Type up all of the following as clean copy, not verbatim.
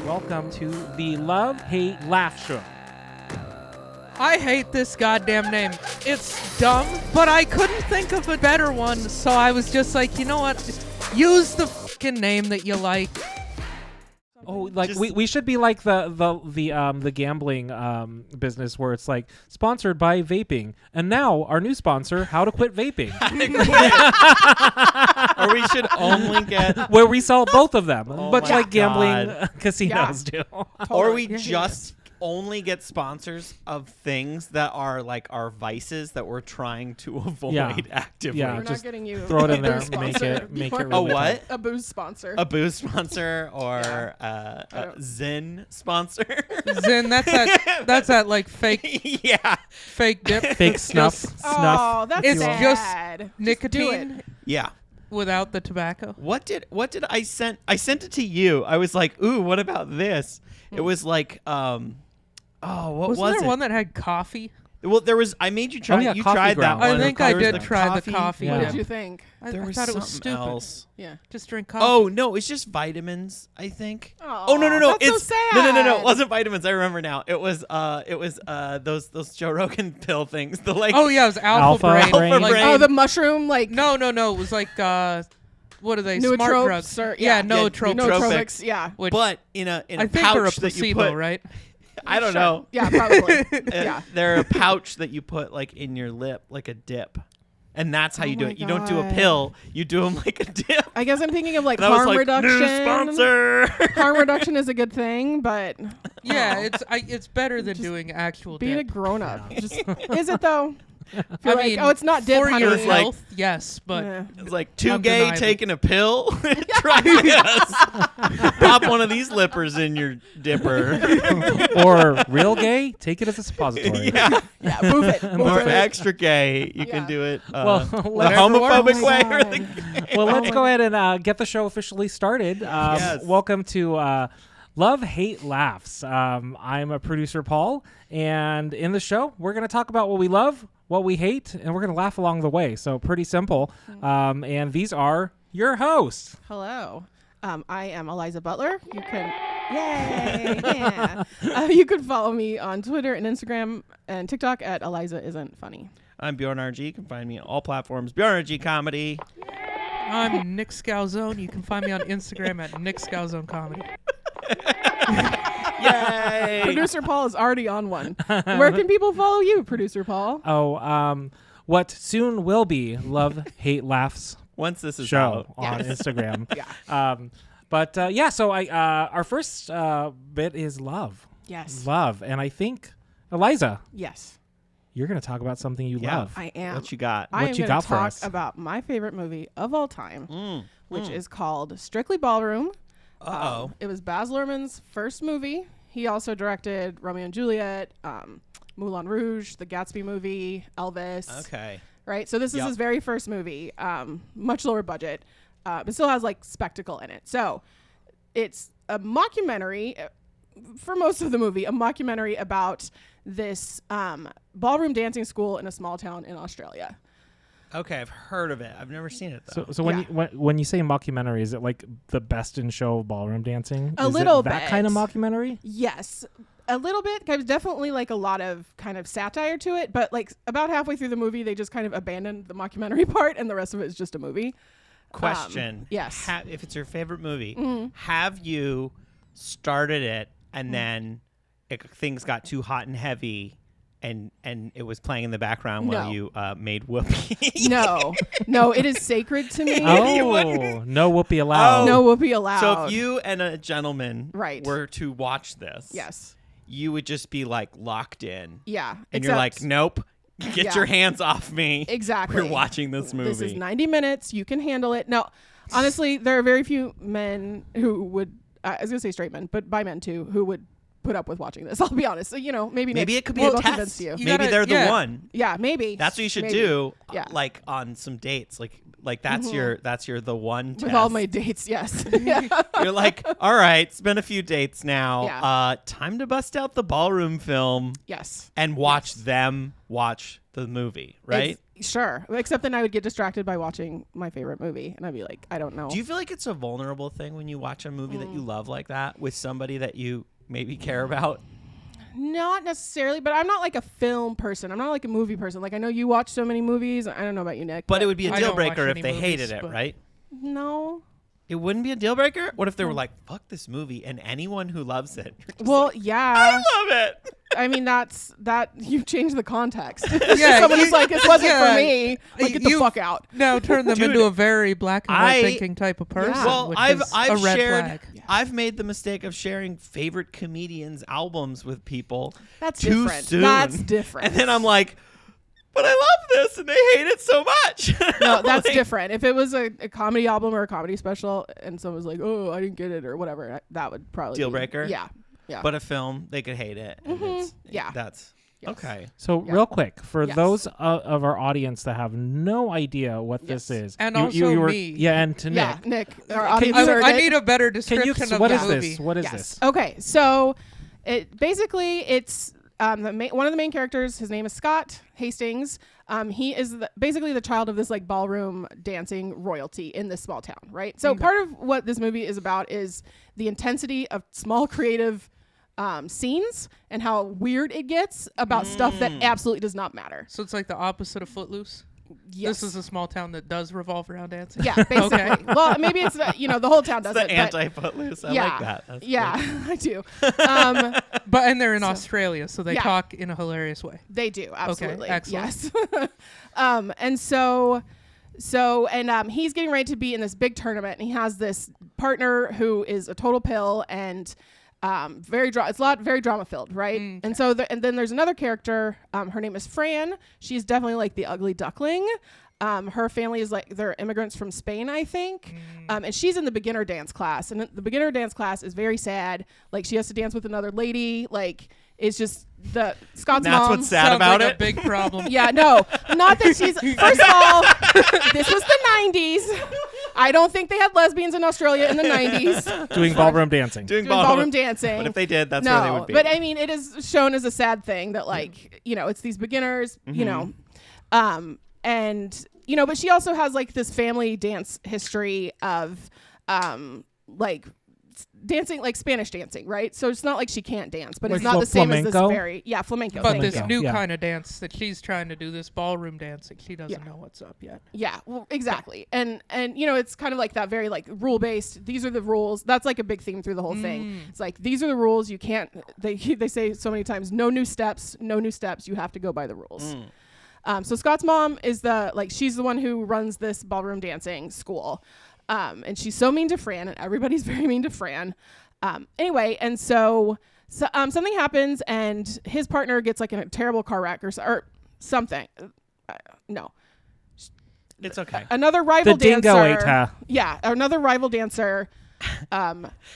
Welcome to the Love, Hate, Laugh Show. I hate this goddamn name. It's dumb, but I couldn't think of a better one, so I was just like, you know what? Use the fucking name that you like. Oh, like we should be like the gambling business where it's like sponsored by vaping, and now our new sponsor, How to Quit Vaping, or we should only get where we sell both of them, much my like gambling God. casinos do. Or we just only get sponsors of things that are like our vices that we're trying to avoid actively. Yeah, We're not just getting you throw it in a there, booze make sponsor it before- really A what? A booze sponsor. A booze sponsor or I a don't- Zen sponsor. Zen, that's that like fake Yeah. dip. fake snuff. Oh, that's It's sad. just Do it. nicotine Yeah. without the tobacco. What did I sent it to you. I was like, "Ooh, what about this?" It was like what Wasn't was there it? one that had coffee? Well, there was I made you try yeah, you coffee tried ground. that I one. think There I was did try the coffee. Yeah. What did you think? There I was thought it was something stupid. else. Yeah. Just drink coffee. Oh no, it's just vitamins. I think. Oh, no! that's It's so sad. no! It wasn't vitamins. I remember now. It was those Joe Rogan pill things. The like. Oh yeah, it was alpha Alpha brain. brain. Like- brain. Oh, the mushroom, like No. It was like what are they? Nootropes Smart drugs. or- yeah, yeah. nootropics. Nootropics. Yeah. Which But in a I think are a pouch that you placebo, put. right? I don't know. Yeah, probably. yeah. They're a pouch that you put like in your lip, like a dip, and that's how you do my it. You don't do a God. pill. You do them like a dip. I guess I'm thinking of like And I was harm like, reduction. new sponsor. Harm reduction is a good thing, but Yeah, it's better than doing actual being a dip. grown up. Just is it though? You're I like, mean, oh, it's not dip, for honey. your It's like- health, yes, but Yeah. It's like too gay Undeniable. taking a pill. Try this. Pop one of these lippers in your dipper. Or real gay, take it as a suppository. Yeah. Yeah, move it. Move Or it. extra gay, you can Yeah. do it Well, the whatever homophobic works. way. Oh Or my the God. Well, let's go ahead and get the show officially started. Yes. Welcome to Love, Hate, Laughs. I'm a producer, Paul, and in the show, we're going to talk about what we love, what we hate, and we're going to laugh along the way. So pretty simple. And these are your hosts. Hello. I am Eliza Butler. You can, yay, yeah. You can follow me on Twitter and Instagram and TikTok at Eliza Isn't Funny. I'm Bjorn RG. You can find me on all platforms. Bjorn RG Comedy. I'm Nick Scalzone. You can find me on Instagram at Nick Scalzone Comedy. Yay! Producer Paul is already on one. Where can people follow you, Producer Paul? Oh, what soon will be Love, Hate, Laughs Once this is show out. on Instagram. Yeah. So our first bit is love. Yes. Love. And I think, Eliza, Yes, you're going to talk about something you Yeah. love. I am. What you got? I What am you gonna got for talk us? about my favorite movie of all time, Mm. which is called Strictly Ballroom. Uh-oh. It was Baz Luhrmann's first movie. He also directed Romeo and Juliet, Moulin Rouge, the Gatsby movie, Elvis. Okay. Right? So this is Yep. his very first movie, much lower budget, but still has like spectacle in it. So it's a mockumentary for most of the movie, a mockumentary about this ballroom dancing school in a small town in Australia. Okay, I've heard of it. I've never seen it though. So when Yeah. when you say mockumentary, is it like the best in show ballroom dancing? A Is little it that bit. kind of mockumentary? Yes, a little bit. There's definitely like a lot of kind of satire to it, but like about halfway through the movie, they just kind of abandoned the mockumentary part, and the rest of it is just a movie. Question. yes. If it's your favorite movie, Mhm. have you started it and then things got too hot and heavy and it was playing in the background while No. you made whoopee? No, it is sacred to me. Oh, no whoopee allowed. No whoopee allowed. So if you and a gentleman Right. were to watch this, yes, you would just be like locked in. yeah, And you're like, nope, get Yeah. your hands off me. exactly. We're watching this movie. This is 90 minutes. You can handle it. Now, honestly, there are very few men who would. I was gonna say straight men, but bi men too, who would put up with watching this. I'll be honest. So, maybe Maybe Nick it could be will a convince test. you. You Maybe gotta- they're the yeah. one. Yeah, maybe. That's what you should Maybe. do. Yeah. Like on some dates. Like that's your the one test. With all my dates, yes. Yeah. You're like, all right, it's been a few dates now. Yeah. Time to bust out the ballroom film Yes. and watch them watch the movie, right? Sure. Except then I would get distracted by watching my favorite movie, and I'd be like, I don't know. Do you feel like it's a vulnerable thing when you watch a movie that you love like that with somebody that you maybe care about? Not necessarily, but I'm not like a film person. I'm not like a movie person. Like, I know you watch so many movies. I don't know about you, Nick. But it would be a I deal don't watch breaker if any they movies, hated it, but- right? No. It wouldn't be a deal breaker? What if they were like, fuck this movie, and anyone who loves it? you're just Well, like, yeah. I love it. I mean, that you change the context. Yeah, Someone you- who's like, it wasn't yeah, for me. Like, get the you- fuck out. Now turn them Dude, into a very black and white I- thinking type of person. Yeah. Well, which I've is a red shared, flag. I've made the mistake of sharing favorite comedians' albums with people. That's too different. soon. That's different. And then I'm like, but I love this, and they hate it so much. No, that's Like, different. If it was a comedy album or a comedy special, and someone was like, "Oh, I didn't get it" or whatever, that would probably Deal be- breaker? Yeah, yeah. But a film, they could hate it. And it's, Yeah. That's Yes. okay. So Yeah. real quick, for Yes. those of our audience that have no idea what this Yes. is, And you also were, me. yeah, and to Yeah, Nick. Our audience you- heard I it. need a better Can you? description of What the is movie. this? What is Yes. this? Okay, so it basically it's one of the main characters. His name is Scott Hastings. He is basically the child of this like ballroom dancing royalty in this small town, right? So part of what this movie is about is the intensity of small creative scenes and how weird it gets about stuff that absolutely does not matter. So it's like the opposite of Footloose. Yes. This is a small town that does revolve around dancing. Yeah, basically. Okay. Well, maybe it's the whole town does The it. but anti-footloose. I yeah, like that. That's yeah, good. I do. But and they're in So- Australia, so they Yeah. talk in a hilarious way. They do, absolutely. excellent. Yes. And he's getting ready to be in this big tournament, and he has this partner who is a total pill and it's very drama filled, right? And so and then there's another character. Her name is Fran. She's definitely like the ugly duckling. Her family is like they're immigrants from Spain, I think. And she's in the beginner dance class, and the beginner dance class is very sad. Like she has to dance with another lady. Like it's just Scott's That's mom. what's sad Sounds about like it. a big problem. Yeah, no, not that she's. First of all, this was the 90s. I don't think they had lesbians in Australia in the 90s Doing ballroom dancing. Doing doing ballroom dancing. But if they did, that's where they No, would be. but I mean, it is shown as a sad thing that, like, it's these beginners, and but she also has like this family dance history of, like. Dancing like Spanish dancing, right? So it's not like she can't dance, but Like it's not the same as this flamenco? flamenco. But thank this you. Flamenco, new yeah. kind of dance that she's trying to do, this ballroom dancing, she doesn't Yeah. know what's up yet. Yeah, well, exactly. And it's kind of like that very like rule based. These are the rules. That's like a big theme through the whole thing. It's like these are the rules. You can't. They say so many times, no new steps. No new steps. You have to go by the rules. So Scott's mom is she's the one who runs this ballroom dancing school, and she's so mean to Fran, and everybody's very mean to Fran. Anyway, and so something happens, and his partner gets like in a terrible car wreck or something. No. it's okay. Another rival The dingo dancer. ate her. Yeah, another rival dancer.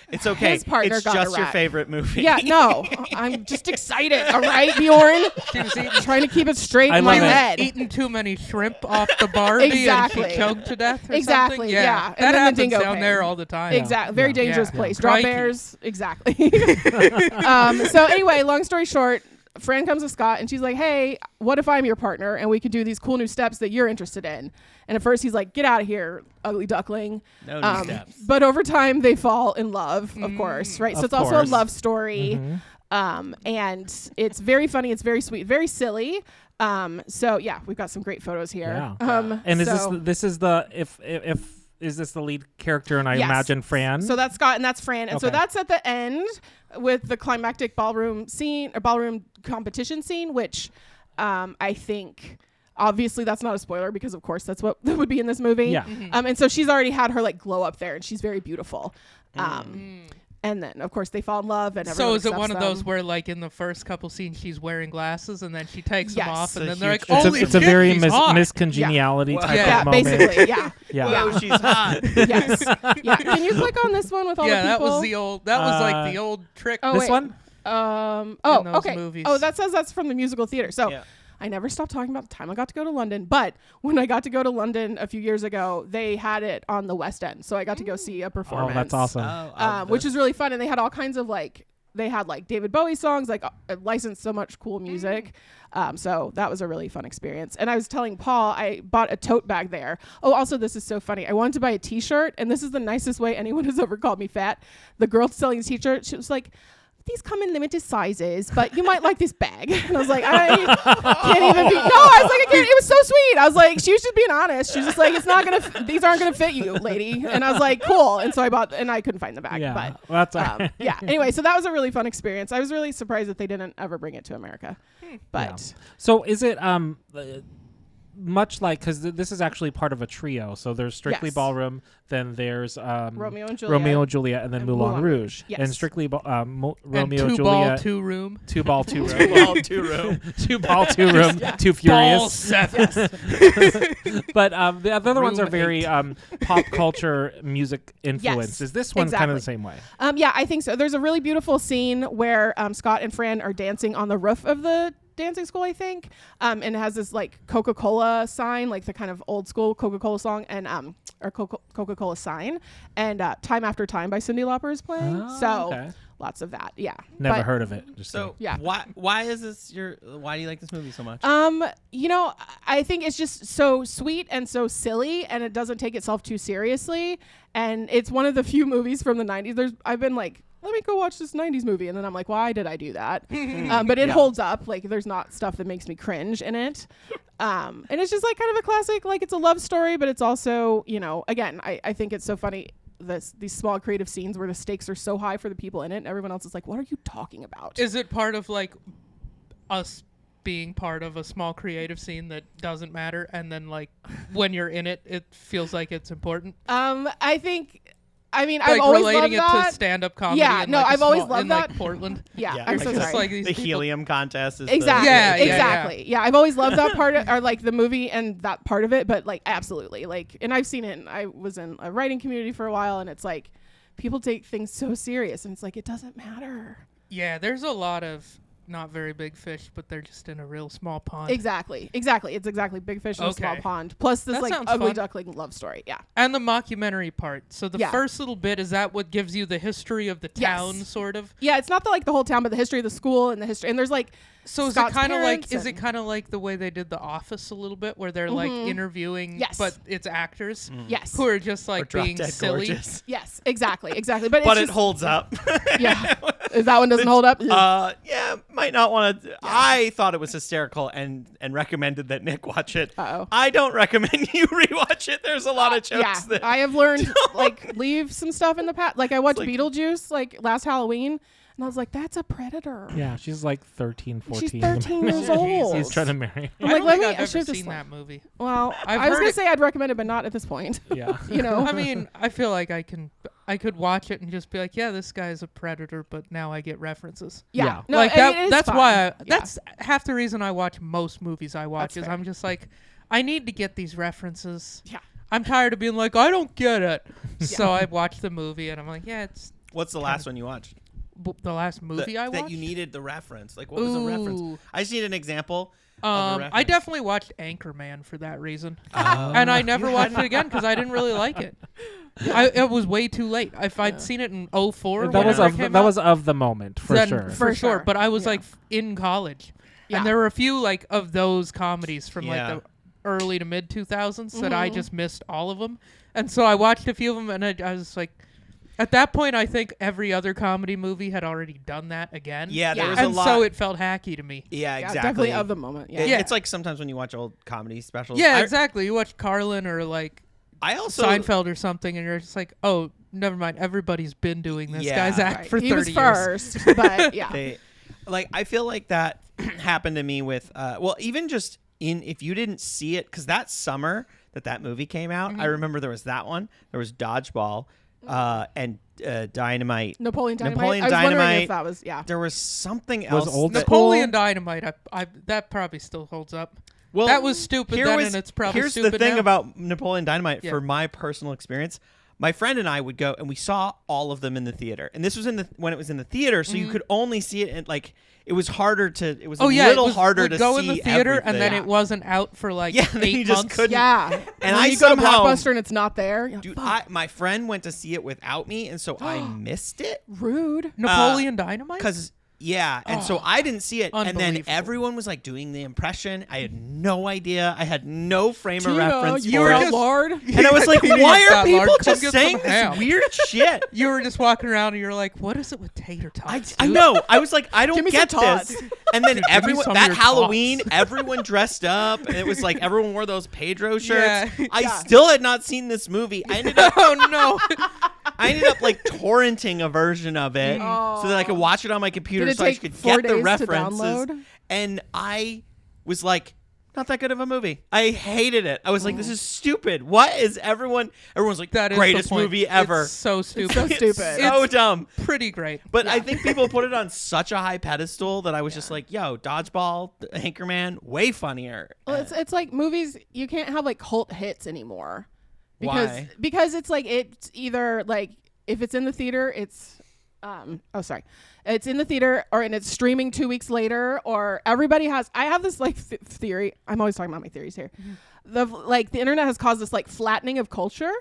It's okay. his partner It's got just a your rat. favorite movie. Yeah, no, I'm just excited. All right, Bjorn. She was Trying to keep it straight I in my love it. head. eating too many shrimp off the Barbie Exactly. and she choked to death or Exactly, something. yeah. And That then the happens dingo down came. there all the time. Exactly. Very dangerous Yeah. place. Drop Crikey. bears. Exactly. So anyway, long story short, Fran comes to Scott and she's like, hey, what if I'm your partner and we could do these cool new steps that you're interested in? And at first he's like, get out of here, ugly duckling. No new steps. But over time they fall in love, of course, right? So Of it's also a course. love story. And it's very funny. It's very sweet, very silly. So yeah, we've got some great photos here. Yeah. And is so- this is the if is this the lead character? And I Yes. imagine Fran. So that's Scott and that's Fran. And so Okay. that's at the end with the climactic ballroom scene or ballroom competition scene, which I think obviously that's not a spoiler because of course that's what that would be in this movie. Yeah. And so she's already had her like glow up there and she's very beautiful. And then of course they fall in love and So everyone is it one accepts of those them. where like in the first couple scenes she's wearing glasses and then she takes them Yes. off and It's a then they're like, huge- holy it's a shit, very she's hot. miscongeniality Yeah. type Yeah, of moment. basically, yeah. Yeah. Whoa, she's hot. Yes. Yeah. Can you click on this one with all Yeah, the that people? was the old. That was like the old trick. Oh, This wait. one? in Oh, those okay. movies. Oh, that says that's from the musical theater. So Yeah. I never stopped talking about the time I got to go to London. But when I got to go to London a few years ago, they had it on the West End. So I got to go see a Oh, performance. that's awesome. Oh, Which is really fun. And they had all kinds of like they had like David Bowie songs, like licensed so much cool music. So that was a really fun experience. And I was telling Paul, I bought a tote bag there. Oh, also, this is so funny. I wanted to buy a t-shirt, and this is the nicest way anyone has ever called me fat. The girl selling the t-shirt, she was like, these come in limited sizes, but you might like this bag. And I was like, I can't even be. No, I was like, I can't. It was so sweet. I was like, she was just being honest. She was just like, it's not going to, these aren't going to fit you, lady. And I was like, cool. And so I bought, and I couldn't find the bag. Yeah, But well, that's yeah. Anyway, so that was a really fun experience. I was really surprised that they didn't ever bring it to America. But so is it much like, because this is actually part of a trio. So there's Strictly Yes. Ballroom, then there's Romeo and Juliet. Romeo and Juliet, and then And Moulin Moulin Rouge. Rouge. Yes. And Strictly Romeo and and two Juliet. ball, two room. Two ball, two room. Two ball, two room. Two ball, two room. Yeah. Two Ball furious. seven. But the other ones are Room very pop culture music influenced. Is this one kind of the same way? Yeah, I think so. There's a really beautiful scene where Scott and Fran are dancing on the roof of the dancing school, I think, and it has this like Coca-Cola sign, like the kind of old school Coca-Cola song, and or Coca-Cola sign, and Time After Time by Cyndi Lauper is playing. Oh, so okay. lots of that. Yeah, Never But, heard of it. Just So Yeah. why is this why do you like this movie so much? You know, I think it's just so sweet and so silly, and it doesn't take itself too seriously. And it's one of the few movies from the 90s. I've been like, let me go watch this 90s movie. And then I'm like, why did I do that? But it holds up. Like, there's not stuff that makes me cringe in it. And it's just like kind of a classic, like it's a love story, but it's also, you know, again, I think it's so funny. These small creative scenes where the stakes are so high for the people in it, and everyone else is like, what are you talking about? Is it part of like us being part of a small creative scene that doesn't matter, and then like when you're in it, it feels like it's important? I mean, Like I've always relating loved it that. to stand-up comedy. Yeah, in no, like I've always in loved like that. Portland. Yeah, Yeah, I'm so it's just sorry. like these the people- helium contest is Exactly. Yeah, exactly. Yeah, I've always loved that part or like the movie and that part of it, but like absolutely. Like, and I've seen it, and I was in a writing community for a while, and it's like people take things so serious, and it's like it doesn't matter. Yeah, there's a lot of not very big fish, but they're just in a real small pond. Exactly. It's exactly big fish in a small Okay. pond. Plus this That like sounds ugly fun. duckling love story. Yeah. And the mockumentary part. So the Yeah. first little bit, is that what gives you the history of the Yes. town, sort of? Yeah, it's not the whole town, but the history of the school and the history. And there's like So Scott's is it kind of like parents is it and- kind of like the way they did The Office a little bit, where they're like interviewing, Yes. but it's actors yes. who are just or like Drop being Dead silly. Gorgeous. Yes, exactly. But But it's it just, holds up. yeah. If that one doesn't hold up. Yeah, might not want to. I thought it was hysterical and recommended that Nick watch it. Uh-oh. I don't recommend you rewatch it. There's a lot of jokes Yeah, that I have learned like leave some stuff in the past. Like I watched like- Beetlejuice like last Halloween, and I was like, that's a predator. Yeah, she's like 13, 14. She's 13 years old. He's trying to marry. I'm I like, don't let think me. I've I ever should have seen just. that movie. Well, I've I was heard gonna it- say I'd recommend it, but not at this point. Yeah. You know. I mean, I feel like I could watch it and just be like, yeah, this guy's a predator, but now I get references. yeah. Yeah. No, like I that. mean, it is That's fun. why. Yeah. That's half the reason I watch most movies I watch. That's Is fair. I'm just like, I need to get these references. Yeah. I'm tired of being like, I don't get it. So I watch the movie and I'm like, yeah, it's What's the last one you watched? the last movie I watched. That you needed the reference. Like, what was the reference? Ooh. I just need an example. Of a I reference. definitely watched Anchorman for that reason, Oh. and I never watched it again because I didn't really like it. It was way too late. If I'd seen it in 04, That was whenever it of came that out, was of the moment for then sure. for For sure. sure. But I was Yeah. like in college, Yeah. and there were a few like of those comedies from Yeah. like the early to mid 2000s that I just missed all of them, and so I watched a few of them, and I was like, at that point, I think every other comedy movie had already done that again. Yeah, there Yeah. was a and lot. so it felt hacky to me. yeah, Yeah, exactly. definitely of the moment. Yeah. Yeah. It's like sometimes when you watch old comedy specials. Yeah, exactly. You watch Carlin or like I also Seinfeld or something, and you're just like, oh, never mind. Everybody's been doing this Yeah. guy's act Right. for 30 he was years. first, but yeah. They, like I feel like that happened to me with well, even just in if you didn't see it, because that summer that movie came out, I remember there was that one. There was Dodgeball and Dynamite. Napoleon Dynamite. Napoleon I was wondering Dynamite. if that was There was something else. Old that- School? Napoleon Dynamite, I that probably still holds up. Well, That was stupid here then, was- and it's probably here's stupid the thing now. about Napoleon Dynamite Yeah. for my personal experience. my friend and I would go, and we saw all of them in the theater. And this was when it was in the theater, so you could only see it. And like, it was harder to. It was little harder to go see in the theater, everything. and then it wasn't out for like then 8 you just months. couldn't. Yeah. And when I you go to somehow, Blockbuster and it's not there. You're dude, like, fuck. my friend went to see it without me, and so I missed it. Rude. Napoleon Dynamite. Because and so I didn't see it, and then Unbelievable. everyone was like doing the impression. I had no idea. I had no frame of Tino, reference you for were it. Lord. And I was like, why are people Come just get saying some ham. this weird shit? You were just walking around and you're like, what is it with tater tots? I dude? know. I was like, I don't Give me get some tots. this. And then me everyone some of that your Halloween, tots. everyone dressed up, and it was like everyone wore those Pedro shirts. Yeah. I still had not seen this movie. I ended up Oh no. like torrenting a version of it so that I could watch it on my computer Did it so I take could 4 get the days to references. download? And I was like, not that good of a movie. I hated it. I was like, this is stupid. What is everyone's like, That is greatest the point. movie ever. It's so stupid. so stupid. So It's dumb. pretty great. But I think people put it on such a high pedestal that I was just like, yo, Dodgeball, Anchorman, way funnier. Well, it's like movies. You can't have like cult hits anymore. Why? Because it's like it's either like if it's in the theater, it's it's in the theater and it's streaming 2 weeks later, or everybody has. I have this like theory. I'm always talking about my theories here. The internet has caused this like flattening of culture.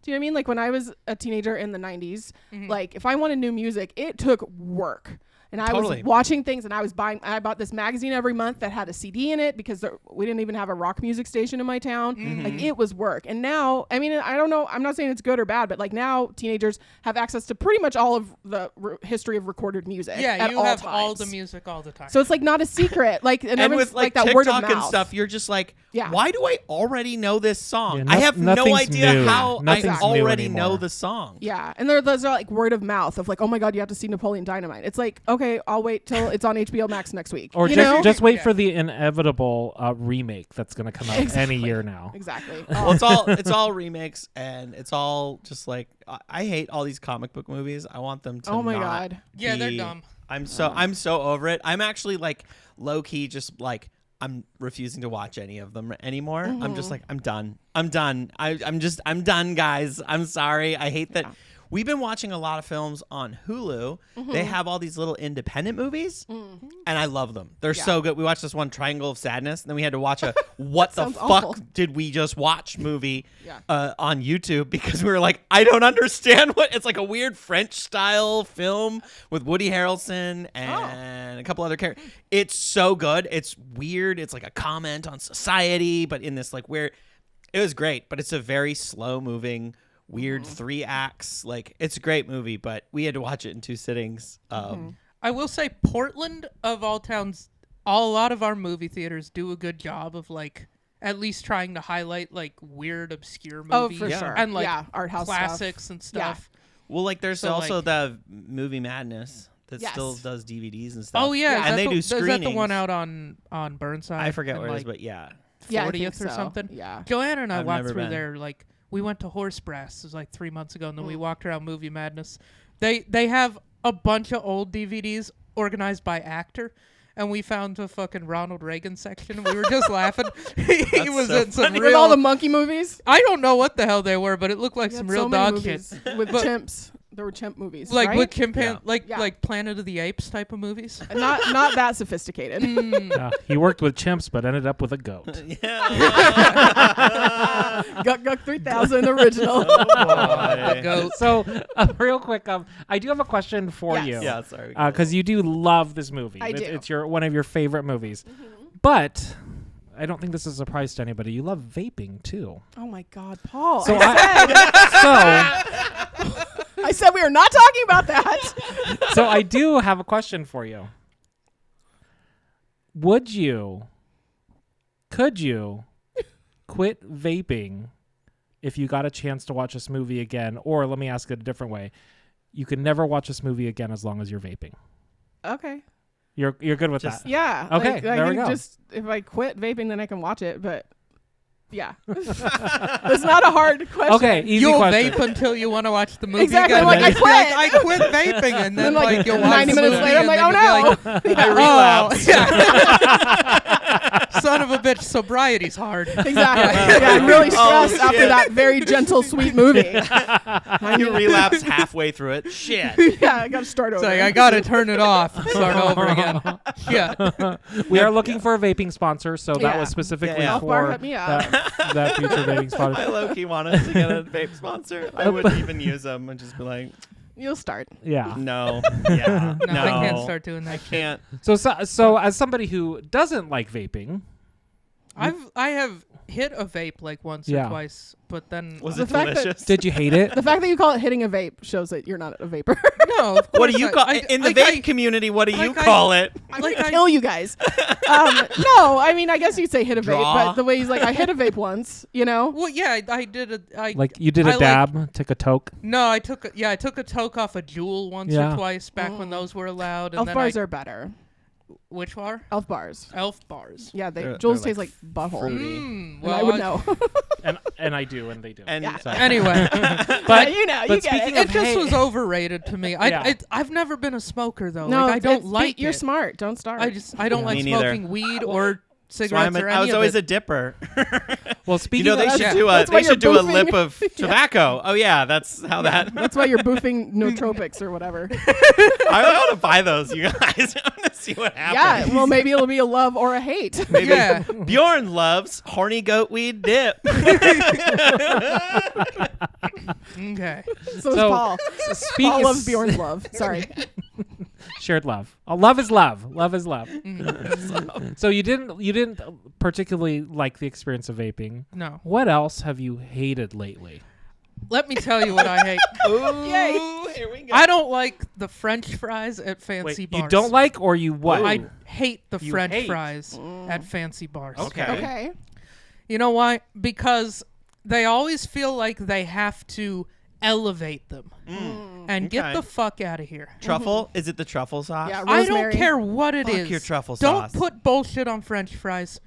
Do you know what I mean? Like when I was a teenager in the 90s, like if I wanted new music, it took work. And I Totally. was watching things, and I bought this magazine every month that had a CD in it because we didn't even have a rock music station in my town. Like it was work. And now, I mean, I don't know. I'm not saying it's good or bad, but like now teenagers have access to pretty much all of the history of recorded music. Yeah, at you all have times. all the music all the time. So it's like not a secret. Like And everyone's with like that TikTok word of mouth and stuff, you're just like, Yeah. why do I already know this song? Yeah, I have no nothing's idea new. how Nothing's I new already anymore. know the song. Yeah, and those are like word of mouth of like, oh my god, you have to see Napoleon Dynamite. It's like, okay, I'll wait till it's on HBO Max next week. Or you know? just wait Yeah. for the inevitable remake that's going to come out any year now. Exactly. Well, it's all remakes, and it's all just like I hate all these comic book movies. I want them to. Oh my not God. Yeah, they're be- dumb. I'm so over it. I'm actually like low key, just like I'm refusing to watch any of them anymore. I'm just like I'm done. I'm done. I'm done, guys. I'm sorry. I hate that. We've been watching a lot of films on Hulu. They have all these little independent movies, and I love them. They're so good. We watched this one, Triangle of Sadness, and then we had to watch a what the Sounds fuck awful. did we just watch movie Yeah. on YouTube because we were like, I don't understand what it's like a weird French style film with Woody Harrelson and a couple other characters. It's so good. It's weird. It's like a comment on society, but in this like weird. It was great, but it's a very slow moving. Weird 3 acts. Like it's a great movie, but we had to watch it in 2 sittings. I will say Portland, of all towns, a lot of our movie theaters do a good job of like at least trying to highlight like weird, obscure movies. Oh, for sure. And like art house classics and stuff. Well, like there's So, also like- the Movie Madness that Yes. still does DVDs and stuff. Oh yeah, and they do Is that the one screenings. out on Burnside? I forget and, where it is, like, but yeah. Yeah, I think 40th or so. something. Yeah. Joanna and I I've walked never through been. there. Like we went to Horse Brass. It was like 3 months ago, and then we walked around Movie Madness. They have a bunch of old DVDs organized by actor, and we found the fucking Ronald Reagan section, and we were just laughing. He was so in some funny. With real. all the monkey movies. I don't know what the hell they were, but it looked like We some had real so many dog shit. movies with But- chimps. There were chimp movies, Like right? with chimpanzee, Yeah. like Planet of the Apes type of movies. not that sophisticated. He worked with chimps, but ended up with a goat. Guck Guck 3000 original. Boy. Go. So, real quick, I do have a question for Yes. you. Yeah, sorry. Because you do love this movie. I do. It's one of your favorite movies. But I don't think this is a surprise to anybody. You love vaping too. Oh my God, Paul! So I said we are not talking about that. So I do have a question for you. Could you quit vaping if you got a chance to watch this movie again? Or let me ask it a different way. You can never watch this movie again as long as you're vaping. Okay. You're good with Just- that? Yeah. Okay, Like, there I we can go. just if I quit vaping, then I can watch it. But yeah, it's not a hard question. Okay, easy You'll question. vape until you want to watch the movie Exactly, again. I'm like, and I then you'll be quit. I quit vaping, and then Then like you'll watch 90 the minutes movie later, I'm and like, then oh you'll be no. like, I relapsed. yeah. son of a bitch, sobriety's hard. Exactly. Yeah, I'm really Oh, stressed after shit. that very gentle, sweet movie. You relapse halfway through it. Shit. Yeah, I got to start It's over. like, I gotta turn it off and start over again. Shit. We are looking for a vaping sponsor, so that Yeah. was specifically Yeah. Elf Bar, for hit me up. that future vaping I sponsor. low-key wanted to get a vape sponsor. I wouldn't even use them and just be like, You'll start. Yeah. no. Yeah. No, I can't start doing that. I can't. So as somebody who doesn't like vaping, I have hit a vape like once Yeah. or twice, but then Was The it fact that- delicious? did you hate it? The fact that you call it hitting a vape shows that you're not a vapor. no. Of What do course you I- call I- in the like vape I- community? What do you like I- call it? I'm Like gonna I- kill you guys. No, I mean, I guess you'd say hit a vape, Draw. but the way he's like, I hit a vape once, you know? Well, yeah, I did a. Like you did I a like- dab, took a toke. No, I took a toke off a Juul once Yeah. or twice back when those were allowed. And Elf then bars are better. which bar? Elf bars. Elf bars. Yeah, They're Jules like taste like butthole. fruity. And Well, I would know. And I do, and they do. And Yeah. So- Anyway, But you know, but you get speaking it. of it just hey- was overrated to me. Yeah. I've never been a smoker though. No, like I don't it's- like You're it. smart. Don't start. I don't Yeah. like Me neither. smoking weed or So cigarettes or any I was of always it. a dipper. well, You speaking know, they of should Yeah. do a That's why they you're should do a boofing. lip of tobacco. Oh yeah, that's how that. That's why you're boofing nootropics or whatever. I want to buy those, you guys. I want to see what happens. Yeah, well, maybe it'll be a love or a hate. Maybe Yeah. Bjorn loves horny goat weed dip. Okay. So is So, Paul. speaking Paul loves Bjorn's love. Sorry. shared love. Love is love. Love is love. Mm-hmm. So you didn't particularly like the experience of vaping. No. What else have you hated lately? Let me tell you what I hate. Ooh, Yay. here we go. I don't like the French fries at fancy Wait, bars. you don't like or you what? Ooh. I hate the You French hate. fries at fancy bars. Okay. Okay. You know why? Because they always feel like they have to elevate them. And get Okay. the fuck out of here. Truffle? Is it the truffle sauce? Yeah, I rosemary. don't care what it Fuck is. your truffle Don't sauce. put bullshit on French fries.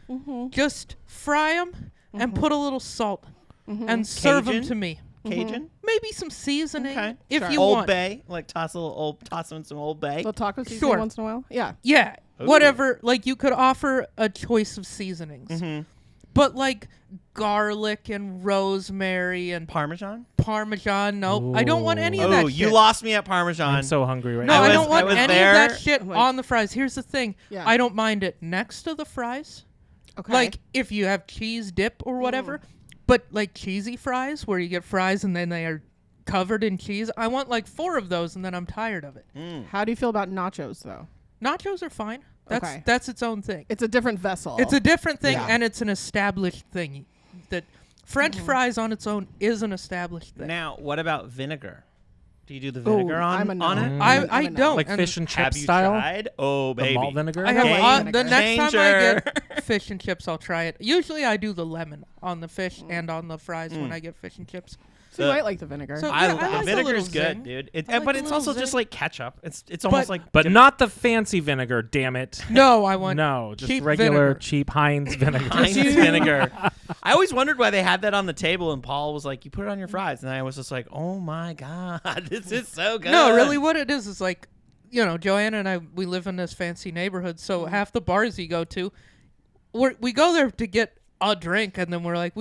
Just fry them and put a little salt and serve them Cajun? to me. Cajun? Maybe some seasoning Okay. if Sure. you Old want. Bay? Like toss them in some Old Bay? Little taco seasoning Sure. once in a while. Yeah. Yeah, Ooh. whatever. Like you could offer a choice of seasonings, Mm-hmm. but like garlic and rosemary and Parmesan? Parmesan. Nope, I don't want any of Oh, that. you shit. lost me at Parmesan. I'm so hungry right No, now. I, I don't want was any there. of that shit Like- on the fries. Here's the thing. Yeah. I don't mind it next to the fries. Okay. Like if you have cheese dip or whatever, but like cheesy fries where you get fries and then they are covered in cheese. I want like 4 of those and then I'm tired of it. How do you feel about nachos, though? Nachos are fine. Okay. That's its own thing. It's a different vessel. It's a different thing Yeah. and it's an established thing. That French fries on its own is an established thing. Now, what about vinegar? Do you do the Ooh, vinegar I'm a on no. it? I I'm a no. don't. Like and fish and Have chip you style? tried? Oh, The baby. malt vinegar? I have Game the next time I changer. get fish and chips, I'll try it. Usually I do the lemon on the fish and on the fries when I get fish and chips. So you might like the vinegar. So- I, Yeah, I like the vinegar's little good, zing. dude. I like But the it's little also just zing. like ketchup. It's almost But- like But not the fancy vinegar, damn it. No, I want No, just cheap regular vinegar. cheap Heinz vinegar. Heinz vinegar. I always wondered why they had that on the table, and Paul was like, "You put it on your fries," and I was just like, "Oh my god, this is so good." No, really, what it is like, you know, Joanna and I, we live in this fancy neighborhood, so half the bars you go to, we go there to get a drink, and then we're like,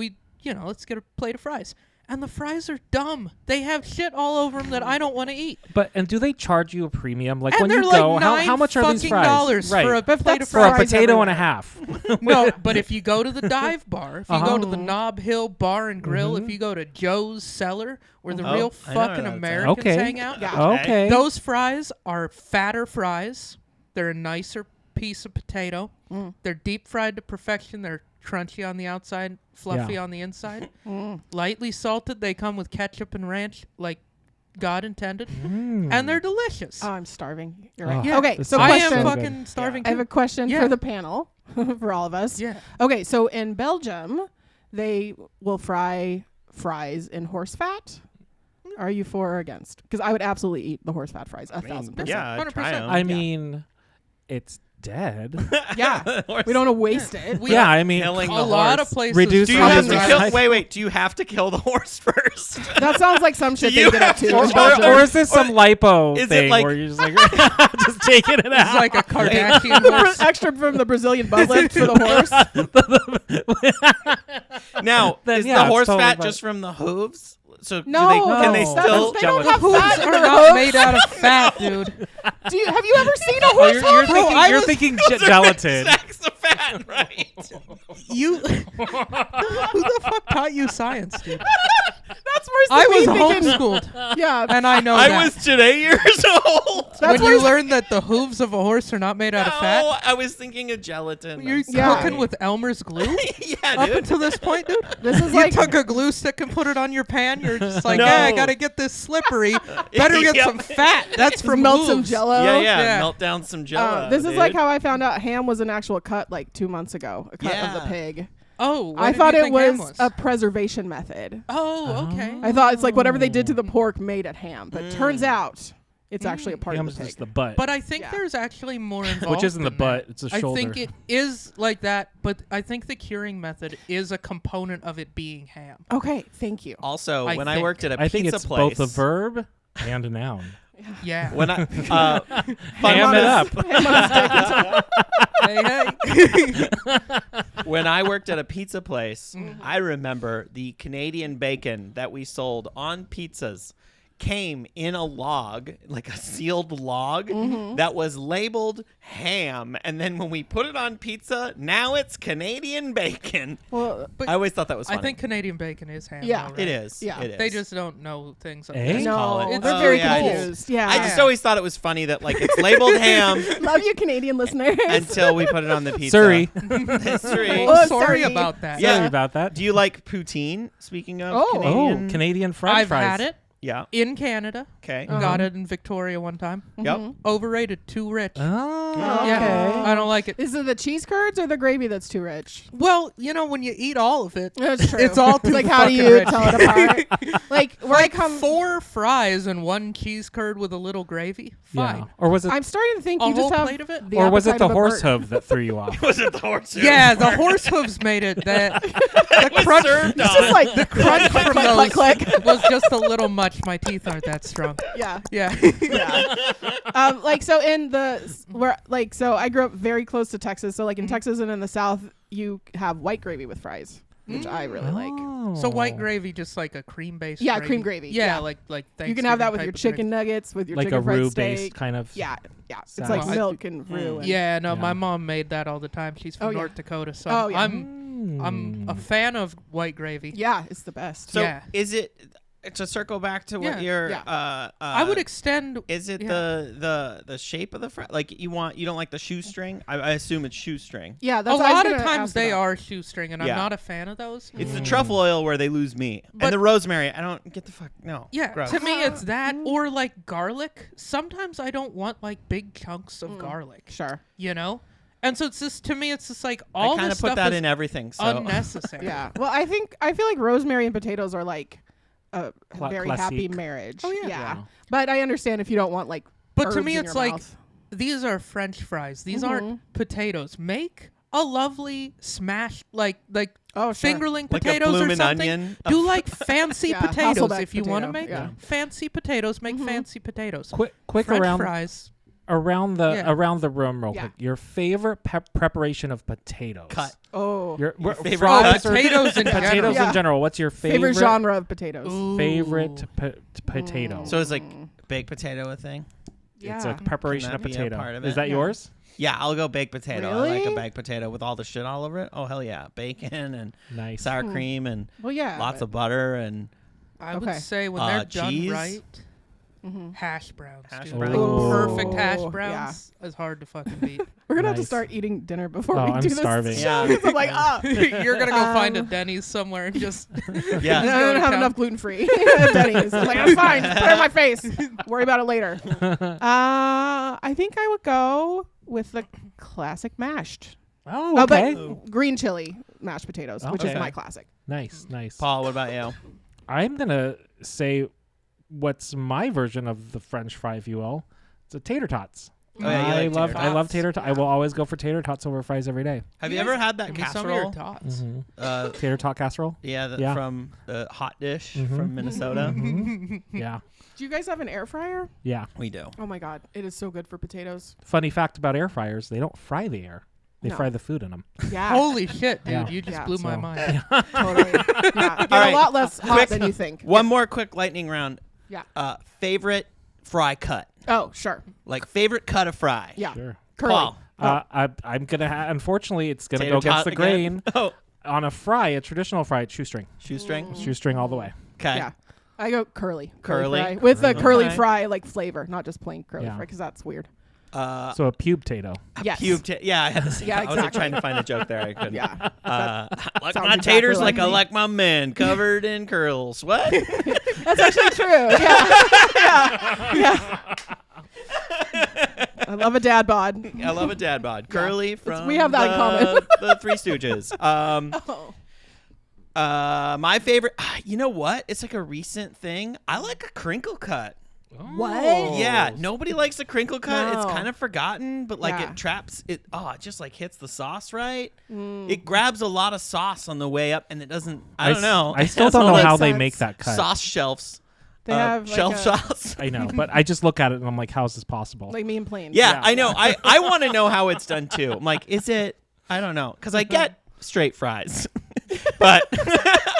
let's get a plate of fries. And the fries are dumb. They have shit all over them that I don't want to eat. And do they charge you a premium? Like And when they're you like go, how much are these $9 fries? dollars Right. for a plate of that's For a fries. fries potato and a everywhere. half. No, but if you go to the dive bar, if you go to the Uh-huh. Knob Hill Bar and Grill, if you go to Joe's Cellar, where the Oh, real I know where fucking that's at. Americans Okay. hang out, Yeah. Okay. those fries are fatter fries. They're a nicer piece of potato. They're deep fried to perfection. They're crunchy on the outside, fluffy Yeah. on the inside. Lightly salted. They come with ketchup and ranch, like God intended. And they're delicious. Oh, I'm starving. You're Oh, right. Yeah. Okay, this so sounds I so am question. good. fucking starving I have too. a question Yeah. for the panel, for all of us. Yeah. Okay, so in Belgium, they will fry fries in horse fat. Are you for or against? Because I would absolutely eat the horse fat fries 1,000%. Yeah, 100%. try 'em. I mean, it's dead. Yeah, we don't want to waste it. Yeah, I mean, Killing A the lot horse. of places. Reduce Do you have to Right. kill? Wait. Do you have to kill the horse first? That sounds like some shit Do you they get up to. have in to- Belgium. or is this some lipo is it thing like- where you're just like just taking it It's out? like a Kardashian horse. Extra from the Brazilian butt lift for the horse. Now, Then, is yeah, the it's horse totally fat fine. just from the hooves? So No, can they No. still? They don't have Hooves fat in are their not hooves. made out of fat, dude. Have you ever seen a Oh, horse you're hoof? thinking, I you're was- thinking Those are gelatin. big sacks of fat, right? You. Who the fuck taught you science, dude? That's worse than I was me thinking. homeschooled, Yeah, and I know I that. was today years old. that's when you worse. learned that the hooves of a horse are not made out of No, fat, I was thinking of gelatin. you're I'm Yeah. cooking sorry. with Elmer's glue. Yeah, Up dude. until this point, dude, This is you like took a glue stick and put it on your pan. You're just like, No. hey, I gotta get this slippery. Better get Yep. some fat. That's just from melt some hooves. Jello. Yeah. Yeah. Melt down some jello. This is dude. like how I found out ham was an actual cut like 2 months ago. A cut of the Yeah. pig. Oh, what I did thought you it think ham was a preservation method. Oh, okay. I thought it's like whatever they did to the pork made it ham, but turns out it's actually a part Ham's of the pig. just the butt, But I think Yeah. there's actually more involved. which isn't the than butt; that. it's a I shoulder. think it is like that, but I think the curing method is a component of it being ham. Okay, thank you. Also, I when I think. worked at a I think pizza it's place, both a verb and a noun. Yeah. when I Ham it up. Hey, hey. when I worked at a pizza place, I remember the Canadian bacon that we sold on pizzas came in a log, like a sealed log, that was labeled ham. And then when we put it on pizza, now it's Canadian bacon. Well, But I always thought that was funny. I think Canadian bacon is ham. Yeah. though, right? it is. Yeah. It is. They just don't know things. Eh? Like call no, it. they're Oh, very yeah, it is. confused. Yeah. I just always thought it was funny that like it's labeled ham love you, Canadian listeners. until we put it on the pizza. Sorry, Sorry. Oh, Oh, sorry sorry. about that. Yeah. sorry about that. Do you like poutine? Speaking of Oh. Canadian. Oh, Canadian French I've fries. had it Yeah. in Canada. Okay. Got it in Victoria one time. Yep. Overrated, too rich. Oh, Okay. Yeah, I don't like it. Is it the cheese curds or the gravy that's too rich? Well, you know, when you eat all of it, That's true. it's all too like how do fucking you rich. tell it apart? Like where I like come, 4 fries and 1 cheese curd with a little gravy. yeah. Fine. Or was it? I'm starting to think A you just whole have plate of it? the or was it appetite the of a horse bird. hoof that threw you off? Was it the horse? Yeah, the horse hooves made it. That the crunch, served It's just like the crunch click, from click, those click, click. was just a little much. My teeth aren't that strong. Yeah. Yeah. Yeah. Like so in the where like so I grew up very close to Texas. So like in Texas and in the South, you have white gravy with fries, which I really like. So white Oh. gravy, just like a cream based. Yeah, cream gravy. Yeah, Yeah. like You can have that with Thanksgiving your type of chicken nuggets, with your like a chicken fried roux steak. based kind of. Yeah, yeah. It's Sounds- like Well, I- milk and roux. And Yeah, no, Yeah. my mom made that all the time. She's from Oh, yeah. North Dakota, so Oh, yeah. I'm a fan of white gravy. yeah, it's the best. So Yeah. is it to circle back to what Yeah. your Yeah. I would extend. is it yeah. the shape of the fry? Like you don't like the shoestring? I assume it's shoestring. Yeah, A that's what I was lot of gonna times ask they about. are shoestring, and Yeah. I'm not a fan of those. It's the truffle oil where they lose meat, But- and the rosemary. I don't get the fuck no. Yeah, Gross. to me it's that or like garlic. Sometimes I don't want like big chunks of garlic, Sure. you know? And so it's just to me it's just like I all kind this of put stuff that is in everything. So unnecessary. Yeah. Well, I feel like rosemary and potatoes are like a very happy classique. marriage. Oh, yeah. Yeah. But I understand if you don't want like. But to herbs me in it's your like mouth. these are French fries. These Mm-hmm. aren't potatoes. Make a lovely smashed like Oh, sure. fingerling like a potatoes or bloomin' something. onion. Do like fancy Yeah, potatoes Hasselbeck if you want to potato, make yeah. fancy potatoes. Make fancy potatoes. Quick French around fries. around the Yeah. around the room real Yeah. quick. Your favorite preparation of potatoes. Cut. Oh. Your favorite fries cut? or Potatoes in potatoes general. Yeah. in general. What's your favorite genre of potatoes. favorite Ooh. potato? So is like baked potato a thing? It's a Yeah. preparation Can of that be a potato. part of Is it? that Yeah. yours? Yeah, I'll go baked potato. I like a Really? baked potato with all the shit all over it. Oh hell yeah, bacon and Nice. sour cream and Well, yeah. lots of butter and I would Okay. say when they're done cheese. right, hash browns. Hash dude. browns. Like Ooh. perfect hash Yeah. browns is hard to fucking beat. We're gonna have to Nice. start eating dinner before Oh, we I'm do this starving. show. Yeah. I'm like, ah. You're gonna go find a Denny's somewhere and just yeah. I go don't to have town. enough gluten free at Denny's. I'm like, I'm fine. Just put it on my face. Worry about it later. I think I would go with the classic mashed. Oh, okay. But green chili mashed potatoes, which is Okay. my classic. Nice. Paul, what about you? I'm gonna say what's my version of the French fry, if you will. It's a tater tots. Oh, yeah, you like tater I love tots. tater tots. I will always go for tater tots over fries every day. Have you You ever guys- had that Give me some of your casserole? tots. Tater tot casserole. Yeah, from the Hot Dish from Minnesota. Yeah, Do you guys have an air fryer? yeah. We do. Oh my god, it is so good for potatoes. Funny fact about air fryers: they don't fry the air; they No. fry the food in them. Yeah, Holy shit, dude! Yeah. You just Yeah, blew my so- mind. totally. Yeah, get right. a lot less hot Quick- than you think. One more quick lightning round. Yeah. Favorite fry cut? Oh, sure. Like favorite cut of fry? Yeah. Sure. Curly. Paul. I'm gonna. Unfortunately, it's gonna Tater go against tot the again? grain. Oh, On a fry, a traditional fry, it's shoestring. shoestring. Shoestring all the way. Okay. Yeah. I go curly. Curly. Fry. With the curly Okay. fry like flavor, not just plain curly Yeah. fry, because that's weird. So a pube tato. Yes. Yeah, I had the same. Yeah, I was like, exactly. trying to find a joke there. I couldn't. Yeah. I like sounds my exactly taters like like I me. like my men, covered in curls. What? That's actually true. Yeah. yeah. I love a dad bod. I love a dad bod. Curly from we have that in common. the Three Stooges. Oh. My favorite. You know what? It's like a recent thing. I like a crinkle cut. What? Yeah, nobody likes a crinkle cut. It's No. kind of forgotten, but like Yeah. it traps it. Oh, it just like hits the sauce right. It grabs a lot of sauce on the way up, and it doesn't. I don't know. I It still has don't all know that how they sense. make that cut. sauce shelves. They have like shelf a- sauce. I know, but I just look at it and I'm like, how is this possible? Like me and plain. Yeah, Yeah. I know. I want to know how it's done too. I'm like, is it? I don't know, because I get straight fries, but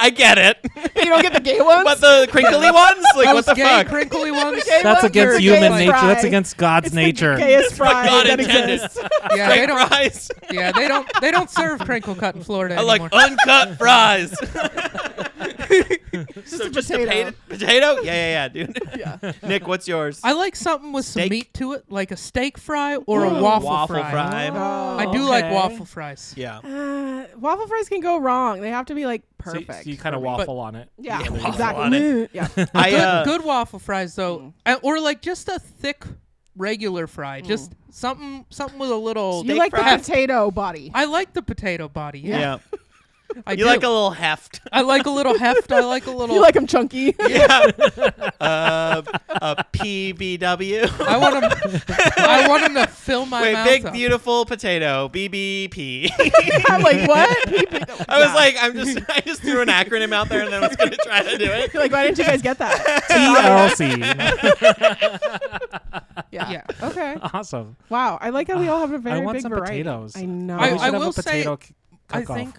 I get it. You don't get the gay ones? But the crinkly ones, like what Those the gay, fuck? crinkly ones. gay That's ones against are human gayest nature. fry. That's against God's It's nature. The gayest fry God that intended. exists. Yeah, they Straight don't. fries. Yeah, they don't serve crinkle cut in Florida I like anymore. uncut fries. Just a Just potato. potato? Yeah, dude. Yeah. Nick, what's yours? I like something with some Steak? meat to it, like a steak fry or a Ooh, waffle fry. Oh. I do like Okay. waffle fries. Yeah. Waffle fries can go wrong. They have to be like So, perfect. so you kind of for me. waffle on it. Yeah, Yeah, waffle exactly. on it. Yeah. I Good waffle fries though, or like just a thick regular fry, just something with a little. You like the fry? potato body. I like the potato body. Yeah, Yeah. I You do. like a little heft. I like a little heft. I like a little. You like them chunky. Yeah. A PBW. I want them to fill my Wait, mouth big up. beautiful potato. BBP. I'm like, what? I was like, I just threw an acronym out there and then I was going to try to do it. You're like, why didn't you guys get that? TLC. Yeah. Okay. Awesome. Wow. I like how we all have a very I want big some variety. potatoes. I know. We should I have will a potato I cook-off. think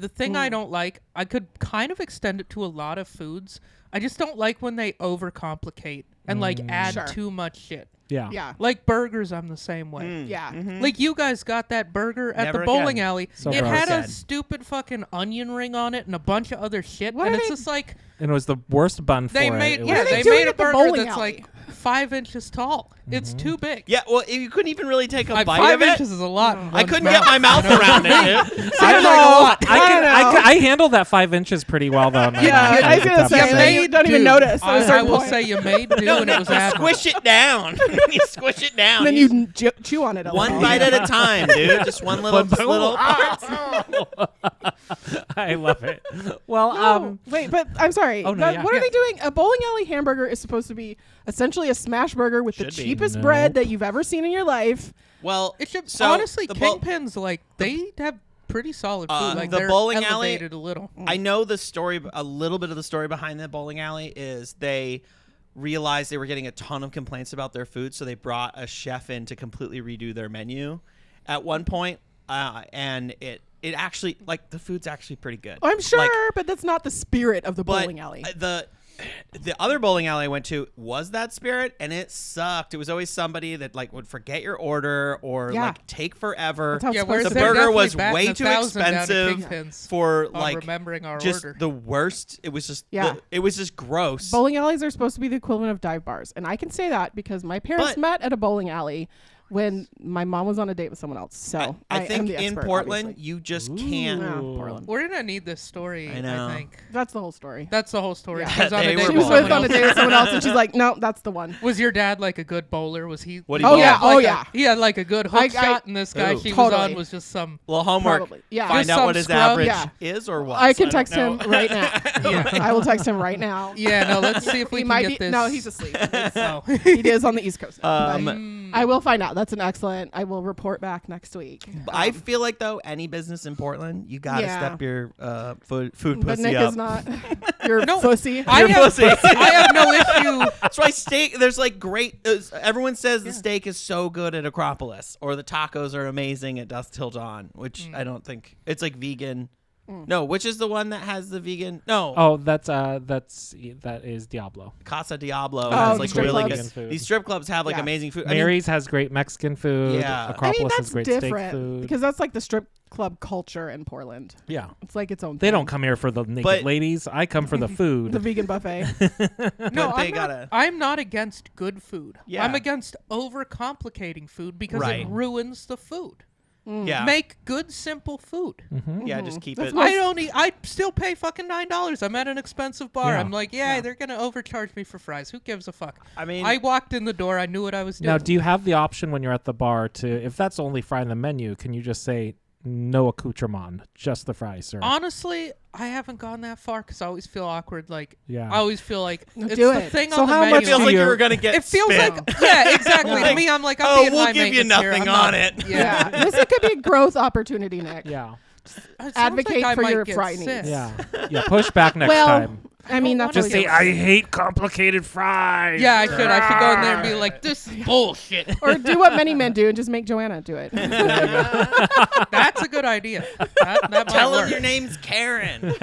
the thing I don't like, I could kind of extend it to a lot of foods. I just don't like when they overcomplicate and like add Sure. too much shit. Yeah. Yeah. Like burgers, I'm the same way. Yeah. Like you guys got that burger at Never the bowling again. alley. So it gross. had a Again. stupid fucking onion ring on it and a bunch of other shit. What and are it's they- just like And it was the worst bun for they it. made It yeah, was- they they doing made a at the burger bowling that's alley? like 5 inches tall. It's too big. Yeah, well, you couldn't even really take a Like, bite 5 of it. inches is a lot. in I one's couldn't mouth. get my mouth around it. Dude. I don't know. I handled that 5 inches pretty well though. in my Yeah, mouth. I was gonna say, Definitely. you don't even notice at a I certain will point. say you made do, and it was You admirable. squish it down. You squish it down. And then you chew on it a one little. bite at a time, dude. Just one little, little. I love it. Well, No, wait, but I'm sorry. Oh, no, yeah. What are Yeah. they doing? A bowling alley hamburger is supposed to be essentially a smash burger with the Should be. cheapest No. bread that you've ever seen in your life. Well, It should so honestly, the bowl- Kingpin's like they have pretty solid food. Like the they're bowling alley- elevated a little. I know the story, a little bit of the story behind the bowling alley is they realized they were getting a ton of complaints about their food, so they brought a chef in to completely redo their menu at one point, and it actually, like, the food's actually pretty good. I'm sure, Like, but that's not the spirit of the but bowling alley. the other bowling alley I went to was that spirit, and it sucked. It was always somebody that like would forget your order or Yeah. like take forever. That's how it's Yeah, supposed where's The to they're be. burger definitely was batting way 1,000 too down to expensive Kingpin's for on like remembering our just order. the worst. It was just Yeah. it was just gross. Bowling alleys are supposed to be the equivalent of dive bars. And I can say that because my parents But- met at a bowling alley when my mom was on a date with someone else. So I am think the in expert, Portland obviously. you just can't. Yeah, Ooh. Portland. We're gonna need this story. I know. I think That's the whole story. that's the whole story. Yeah. She was on a They date were She with was bowling with on a someone date with else. someone else, and she's like, "No, that's the one." Was your dad like a good bowler? Was he? What do you Oh get? yeah, oh like yeah. he had like a good hook I- shot, and this guy Ooh. she was Totally. on was just some. Well, homework. Probably. Yeah. Find Just out some what his scrub. average Yeah. is or what. I can don't text know. him right now. Yeah. I will text him right now. Yeah, no. Let's see if we He can might get be. this. No, he's asleep. Oh. He is on the East Coast. Um, But- I will find out. That's an excellent. I will report back next week. I feel like though any business in Portland, you gotta Yeah. step your food But pussy Nick up. is not. You're No, pussy. I Your have, pussy. I have no issue. That's why steak. There's like great. Everyone says the steak is so good at Acropolis, or the tacos are amazing at Dusk Till Dawn, which I don't think it's like vegan. No, which is the one that has the vegan? No, Oh, that is Diablo. Casa Diablo Oh, has the like strip really clubs. good. These strip clubs have like Yeah. amazing food. I mean, Mary's has great Mexican food. Yeah. Acropolis that's has great steak different food. because that's like the strip club culture in Portland. Yeah. It's like its own. They thing. don't come here for the naked But- ladies. I come for the food. The vegan buffet. No, But they I'm gotta- not, I'm not against good food. Yeah. I'm against overcomplicating food because Right. it ruins the food. yeah, Make good, simple food. yeah, just keep That's it. most- I still pay fucking $9. I'm at an expensive bar. Yeah. I'm like, they're gonna overcharge me for fries. Who gives a fuck? I mean, I walked in the door. I knew what I was doing. Now, do you have the option when you're at the bar to, if that's the only fry in the menu, can you just say no accoutrement, just the fries, sir? Honestly, I haven't gone that far because I always feel awkward. Like, Yeah. I always feel like it's Do the it. thing So on the how menu. much it feels do like you you- were gonna get. It feels spit. like, yeah, exactly. Like, to me, I'm like, I'm oh, being we'll high give you maintenance here. nothing I'm on not- it. Yeah. This could be a growth opportunity, Nick. Yeah. It sounds Advocate like I for might your get fry sick. needs. Yeah. Yeah. Push back next Well, time. I mean, that's Just always say, a- I hate complicated fries. Yeah, I should. I should go in there and be like, this is bullshit. or do what many men do and just make Joanna do it. That's a good idea. That might Tell work. him your name's Karen.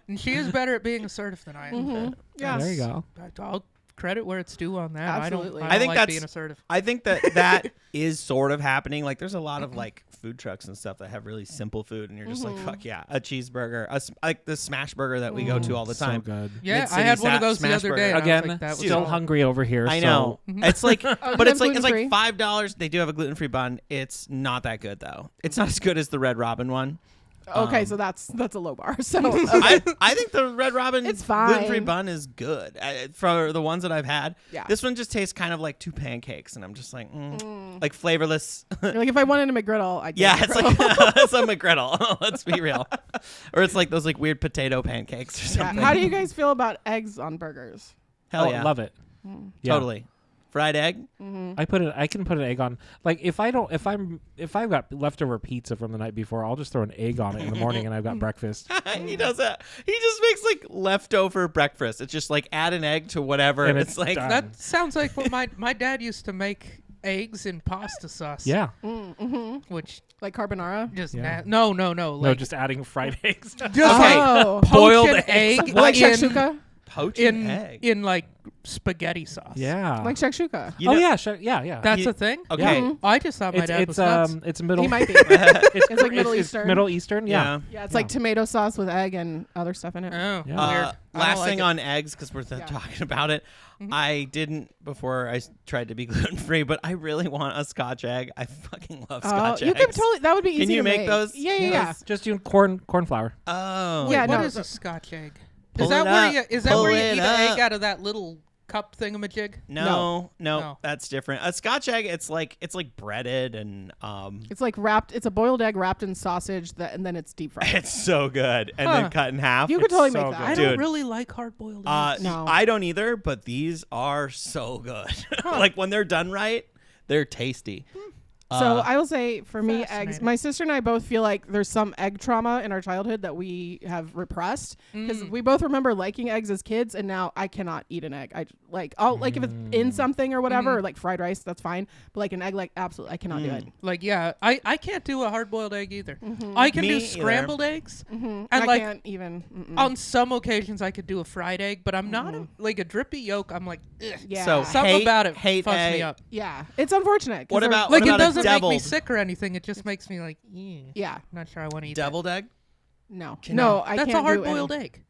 And she is better at being assertive than I am. Yeah. There you go. I'll credit where it's due on that. Absolutely. I I don't think like that's- being assertive. I think that is sort of happening. Like, there's a lot of like food trucks and stuff that have really simple food, and you're just like, fuck yeah, a cheeseburger, like the smash burger that we go to all the So time. good. Yeah, I Mid-City had one of those the smash other burger. day. and I was Again, like, that was still solid. hungry over here. I so- know. It's like, but it's like gluten-free. $5. They do have a gluten-free bun. It's not that good though. It's not as good as the Red Robin one. Okay, so that's a low bar. So I think the Red Robin It's fine. gluten-free bun is good for the ones that I've had. Yeah. This one just tastes kind of like two pancakes, and I'm just like, like flavorless. like if I wanted a McGriddle, I'd get Yeah, a it's McGriddle. like it's a McGriddle. Let's be real. Or it's like those like weird potato pancakes or Yeah. something. How do you guys feel about eggs on burgers? Hell Oh, yeah, love it. Yeah. totally. Fried egg. I can put an egg on. Like if I've got leftover pizza from the night before, I'll just throw an egg on it in the morning, and I've got breakfast. He does that. He just makes like leftover breakfast. It's just like add an egg to whatever. And It's it's like done. That sounds like what my dad used to make eggs in pasta sauce. Yeah. Which Like carbonara? just Yeah. no. Like No, just adding fried eggs. just Okay. Oh. like Boiled poach an eggs. egg Like in, shakshuka? poaching egg. in like spaghetti sauce. Yeah. Like shakshuka. You oh know- yeah, sure. Yeah. That's You- a thing. Okay. Mhm. I just thought my dad was nuts. It's middle. He might be. it's like Middle Eastern. Middle Eastern. Yeah. Yeah, it's like tomato sauce with egg and other stuff in it. Oh, Yeah. weird. I don't Last like thing it. on eggs, because we're talking about it. I didn't before I tried to be gluten free, but I really want a Scotch egg. I fucking love Scotch you eggs. could totally. That would be easy. Can you to make those? Yeah. Just doing corn flour. Oh, Yeah, What no, is the- a Scotch egg? Pull Is that it where up. you Pull eat it an up. egg out of that little cup thingamajig? No, No. that's different. A Scotch egg, it's like breaded and It's like wrapped. It's a boiled egg wrapped in sausage, and then it's deep fried. it's so good, and then Huh. cut in half. You could It's totally so make good. that. I Dude. don't really like hard boiled eggs. No. I don't either, but these are so good. Like when they're done right, they're tasty. So I will say, for me, eggs. Fascinating. My sister and I both feel like there's some egg trauma in our childhood that we have repressed because we both remember liking eggs as kids, and now I cannot eat an egg. I'll like if it's in something or whatever, or like fried rice, that's fine. But like an egg, like absolutely, I cannot do it. Like, yeah, I can't do a hard boiled egg either. I can Me do either. scrambled eggs, and I like can't even. on some occasions I could do a fried egg, but I'm not like a drippy yolk. I'm like, ugh. Yeah. So Something hate, about it hate fucks egg. me up. Yeah, it's unfortunate. 'cause What they're- about Like, it a doesn't make me deviled? sick or anything. It just makes me like, Yeah, not sure I want to eat Deviled egg? no, Can no, you- I that. That's can't a hard do any- boiled egg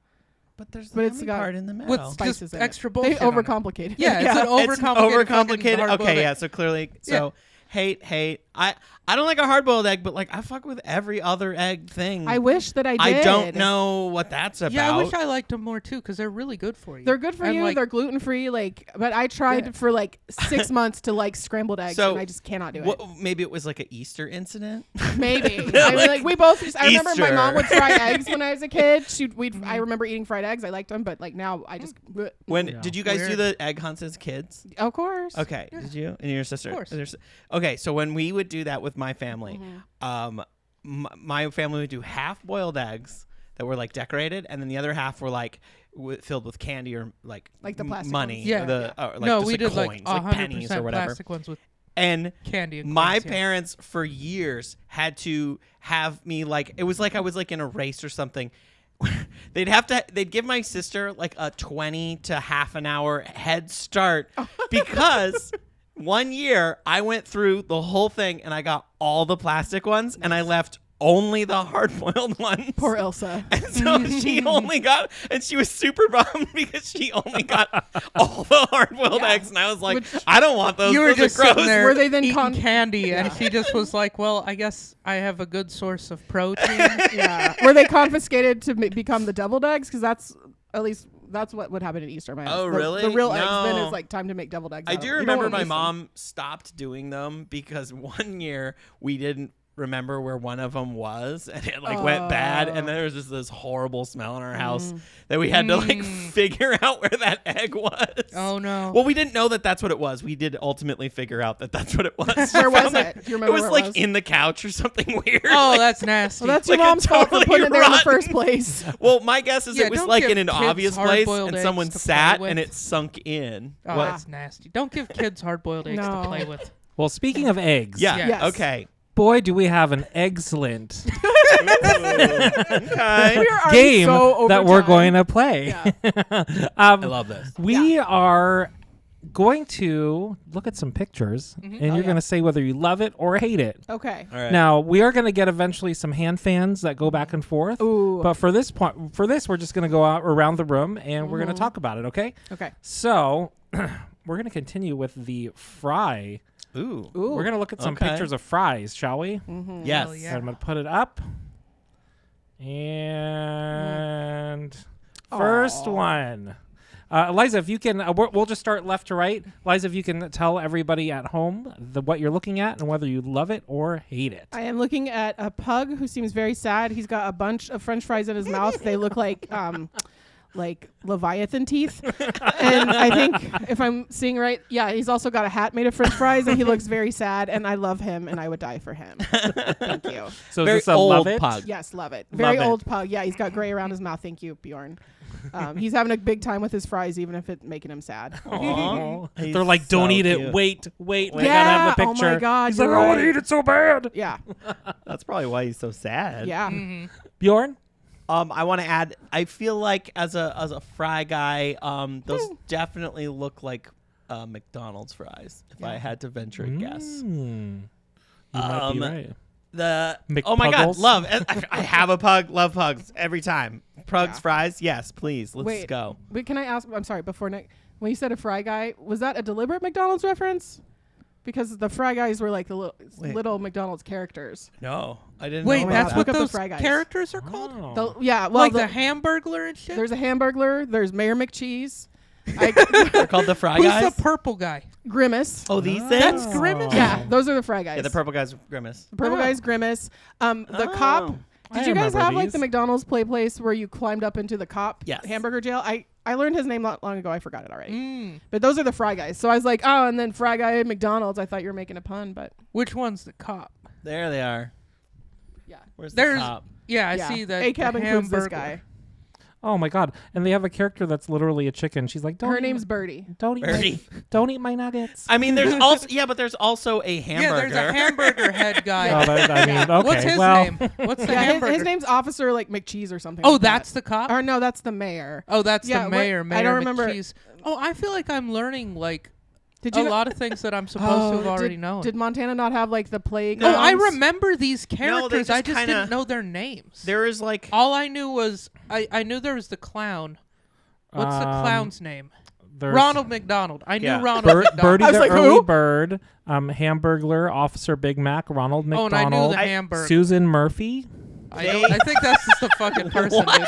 But there's the But it's yummy got- part in the middle. with spices just in it. extra They bullshit. on it. overcomplicate. Yeah, it's an It's overcomplicated. overcomplicated. fucking hard-boiled Okay, egg. yeah. So clearly, Yeah. hate. I don't like a hard-boiled egg, but like I fuck with every other egg thing. I wish that I did. I don't know what that's about. Yeah, I wish I liked them more too because they're really good for you. They're good for And, you. like, They're gluten free. But I tried for like 6 months to like scrambled eggs, So, and I just cannot do it. Maybe it was like an Easter incident. Maybe. I mean, like we both. I remember my Easter. mom would fry eggs when I was a kid. I remember eating fried eggs. I liked them, but like now I just. Did you guys do Weird. the egg hunts as kids? Of course. Okay, did you and your sister? Of course. Okay, so when we would do that with my family, Mm-hmm. my family would do half-boiled eggs that were like decorated, and then the other half were like filled with candy or like the plastic money. ones? Yeah. Or, like, no, just, we like, did coins, like like pennies or 100% whatever. plastic ones with And candy. And my coins, yeah. parents for years had to have me like it was like I was like in a race or something. They'd give my sister like a 20 to half an hour head start because one year I went through the whole thing and I got all the plastic ones and I left only the hard-boiled ones. Poor Elsa. And so she only got, and she was super bummed because she only got all the hard-boiled eggs. And I was like, I don't want those. You were Those just are gross. sitting there Were they then eating candy, and she just was like, "Well, I guess I have a good source of protein." Yeah. Were they confiscated to become the deviled eggs? Because that's what would happen at Easter. Oh, really? The real eggs. Then No. it's like time to make deviled eggs. I out. do You don't remember wanna my waste them. mom stopped doing them because one year we didn't remember where one of them was and it like went bad and there was just this horrible smell in our house that we had to like figure out where that egg was. Oh no! Well, we didn't know that that's what it was. We did ultimately figure out that that's what it was. Where was Found it? Do you remember It was where it like was? in the couch or something weird. Oh, Like, that's nasty. Well, that's like your a mom's fault for totally putting it there in the rotten- first place. well, my guess is Yeah, it was don't like give in an kids obvious place hard-boiled and eggs someone to play sat with. and it sunk in. Oh, What? that's nasty. Don't give kids hard-boiled eggs to No. play with. Well, speaking of eggs, Yeah. Yes. Okay. boy, do we have an excellent Okay. We are already game so over that we're time. going to play. Yeah. I love this. We are going to look at some pictures, and you're going to say whether you love it or hate it. Okay. All right. Now, we are going to get eventually some hand fans that go back and forth. Ooh. But for this point, we're just going to go out around the room and we're going to talk about it, okay? Okay. So, we're going to continue with the fry. Ooh. Ooh. We're going to look at some Okay. pictures of fries, shall we? Yes. Hell yeah. So I'm going to put it up. And first one. Eliza, if you can, we'll just start left to right. Eliza, if you can tell everybody at home what you're looking at and whether you love it or hate it. I am looking at a pug who seems very sad. He's got a bunch of French fries in his mouth. They look like Leviathan teeth. And I think if I'm seeing right, yeah, he's also got a hat made of French fries, and he looks very sad. And I love him, and I would die for him. Thank you. So Very is this a old love it? pug. Yes, love it. Very Love it. old pug. Yeah, he's got gray around his mouth. Thank you, Bjorn. He's having a big time with his fries, even if it's making him sad. Aw. He's They're like, don't so eat it. cute. Wait. I gotta Yeah, have the oh my picture. God, He's like, you're I want right. to eat it so bad. Yeah, That's probably why he's so sad. yeah. Bjorn? I want to add. I feel like as a fry guy, those definitely look like McDonald's fries. If I had to venture a guess. You might be right. Oh my God, McPuggles? love. I have a pug. Love pugs every time. Pugs Yeah. fries. Yes, please. Let's Wait, go. Wait, can I ask? I'm sorry. Before Nick, when you said a fry guy, was that a deliberate McDonald's reference? Because the fry guys were like the little McDonald's characters. No, I didn't. Wait, know that's that's about what Look up the those Fry Guys. characters are called? Oh. Yeah, well, Like the Hamburglar and shit? there's a Hamburglar. There's Mayor McCheese. that. They're called the fry Who's guys. the purple guy? Grimace. Oh, these That's things. Grimace? Yeah, those are the fry guys. Yeah, the purple guys. Grimace. The purple Oh. guy's Grimace. The Oh. cop. I Did you guys remember have like these. the McDonald's play place where you climbed up into the cop Yes. hamburger jail? I learned his name not long ago. I forgot it already. Mm. But those are the fry guys. So I was like, oh, and then fry guy at McDonald's. I thought you were making a pun, but Which one's the cop? There they are. yeah. Where's There's- the top? Yeah, I Yeah. see that. A-cab the includes this Hamburglar. guy. Oh my God! And they have a character that's literally a chicken. She's like, Her name's Birdie. don't eat Birdie. don't eat my nuggets. I mean, there's also but there's also a hamburger. Yeah, there's a hamburger head guy. Oh, I mean, okay. What's his well, name? What's the Yeah, hamburger? his name's Officer like McCheese or something. Oh, like that. that's the cop? Or no, that's the mayor. Oh, that's Yeah, the what- mayor. I Mayor don't remember- McCheese. Oh, I feel like I'm learning like Did a you know- lot of things that I'm supposed to have already did, known. Did Montana not have like the plague? Oh, I remember these characters. just I just kinda- didn't know their names. There is like All I knew was I knew there was the clown. What's the Um, clown's name? there's Ronald McDonald. I knew Yeah. Ronald McDonald. Birdie I was the like, Early who? Bird, Hamburglar, Officer Big Mac, Ronald Oh, and I McDonald, knew the Hamburger. Susan Murphy. I think that's just a fucking person. Dude.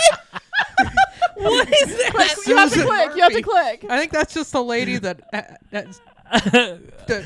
What is that? You have to Susan click. You have to Murphy. click. I think that's just a lady that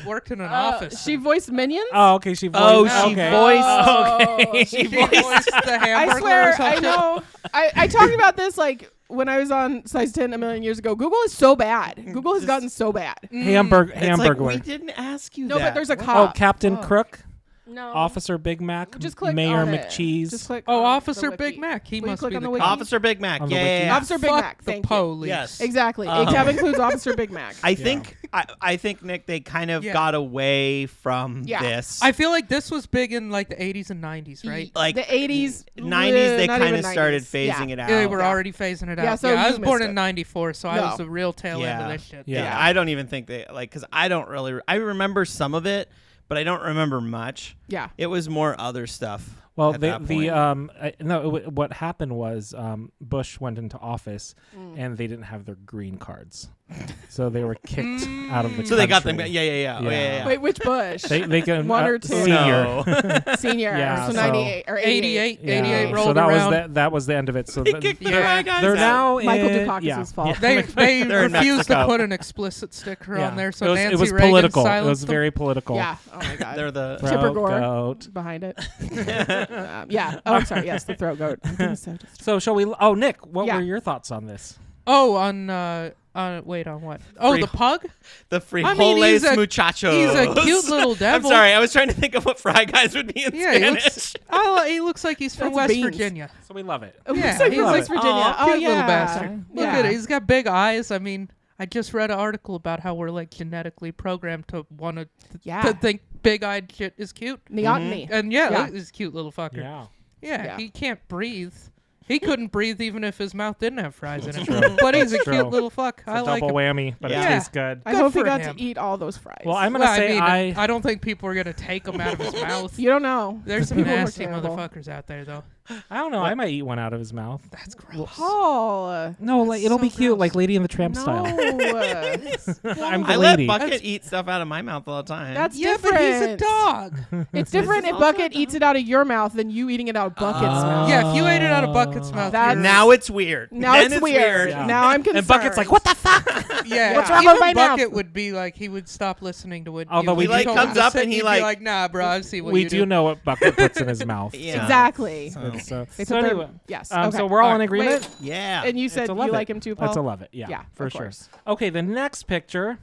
worked in an office. She voiced Minions. Oh, okay. She voiced. Oh, she okay. voiced. Oh. she voiced the I Hamburger or swear, I something. know. I talked about this like when I was on Size 10 a million years ago. Google is so bad. Google has gotten so bad. Hamburger. It's like, we Hamburglar. didn't ask you No, that. but there's a What? Oh, cop. Captain Oh. Crook, No. Officer Big Mac, Just click Mayor on it. McCheese. Just click Oh, on Officer the Big wiki. Mac. He Will you must click be on the the wiki? cop. Officer Big Mac. On the Yeah, wiki. yeah, yeah. Officer Big Fuck Mac. the Thank you. police. Yes. Exactly. Um, A tab includes Officer Big Mac. I think I think Nick, they kind of Yeah. got away from Yeah. this. I feel like this was big in like the 80s and 90s, right? like the 80s, 90s. They not kind even of started 90s. phasing Yeah. it out. They were Yeah. already phasing it out. Yeah, so I you was born missed in it. '94, so I No. was the real tail end Yeah. of this shit. Yeah. I don't even think they like because I don't really. I remember some of it, but I don't remember much. Yeah. It was more other stuff. Well, at the that the point. no. What happened was Bush went into office, and they didn't have their green cards, so they were kicked out of the. So they got them. country. Yeah. Oh, Yeah. yeah. Wait, which Bush? They can One or two? senior. No. Senior. Yeah, so so- 98 or 88. 88 Yeah. rolled So that around. was that was the end of it. So They th- kicked the Yeah. Fry Guys they're out. now Michael in, Dukakis' yeah. fault. They They're in refused to Mexico. put an explicit sticker Yeah. on there, so it was, Nancy it was Reagan political. It silenced was them. very political. Yeah. Oh my God. They're the. Throat Chipper Gore. goat. Behind it. Yeah. Oh, I'm sorry. Yes, the throat goat. I'm being so distracted. So shall we? Oh, Nick, what Yeah. were your thoughts on this? Oh, on wait, on what? Oh, Free- the pug? The frijoles I mean, he's a- muchachos. He's a cute little I'm devil. sorry. I was trying to think of what Fry Guys would be in Yeah, he Spanish. looks like he's from That's West beans. Virginia. So we love it. It Yeah, looks like he's from a- West Virginia. Aw, Oh, Cute yeah. little bastard. Look Yeah. at it. He's got big eyes. I mean, I just read an article about how we're like genetically programmed to want to Yeah. think big-eyed shit is cute. Neoteny. And yeah, Yeah. look at this cute little fucker. Yeah. Yeah, Yeah. he can't breathe. He couldn't breathe even if his mouth didn't have fries in it. true. But he's a That's cute true. little fuck. It's I a like double him. whammy, but Yeah. it tastes good. I Good hope he for got him. to eat all those fries. Well, I'm gonna Well, say I don't think people are gonna take him out of his mouth. You don't know. There's some People are nasty terrible. motherfuckers out there, though. I don't know. I might eat one out of his mouth. That's gross. Paul. No, like it'll so be cute, gross. like Lady in the Tramp No. style. I'm the I let lady. Bucket eat stuff out of my mouth all the time. That's Yeah, different. but he's a dog. It's different This if is also Bucket a eats it out of your mouth than you eating it out of Bucket's mouth. Yeah, if you ate it out of Bucket's mouth, That's- you're- now it's weird. Now Then it's weird. Yeah. Now I'm concerned. And Bucket's like, what the fuck? yeah. What's wrong Even with my mouth? Bucket would be like, he would stop listening to what. Although you, we when you do- told He, like, him comes to up sit, and he, he'd be like- like, nah, bro, I see what We you do know what Bucket puts in his mouth. Yeah. Exactly. So- It's, They so put their- anyway, yes. so Okay. we're all in Alright. agreement. Wait, Yeah. and you It's said a love you it. like him too, Paul? That's a love it. Yeah, Yeah, for of sure. course. Okay, the next picture.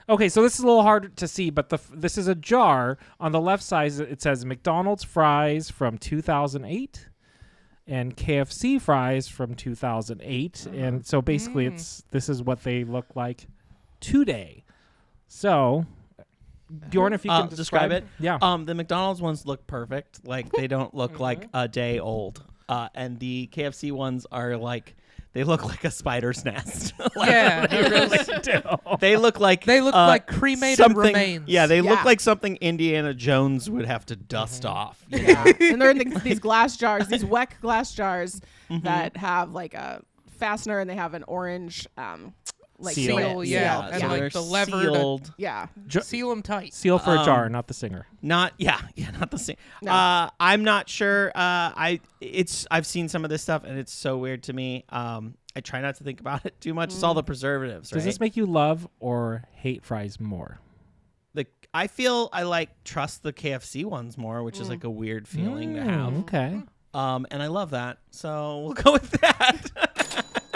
Okay, so this is a little hard to see, but this is a jar. On the left side, it says McDonald's fries from 2008 and KFC fries from 2008. And so basically, this is what they look like today. So, Bjorn, if you can describe it. Yeah. The McDonald's ones look perfect. Like they don't look like a day old. And the KFC ones are like they look like a spider's nest. Like, Yeah, they they really really do. They look like They look like cremated something- remains. Yeah, they Yeah. look like something Indiana Jones would have to dust off. Yeah. And they're in these glass jars, these Weck glass jars Mm-hmm. that have like a fastener and they have an orange like Seal. Seal, yeah, and so like they're the lever to- sealed. yeah. seal them tight. Seal for a jar, not the singer. Not not the same. No. I'm not sure. I've seen some of this stuff and it's so weird to me. I try not to think about it too much. It's all the preservatives, right? Does this make you love or hate fries more? I feel I trust the KFC ones more, which is like a weird feeling to have. Okay. And I love that. So we'll go with that.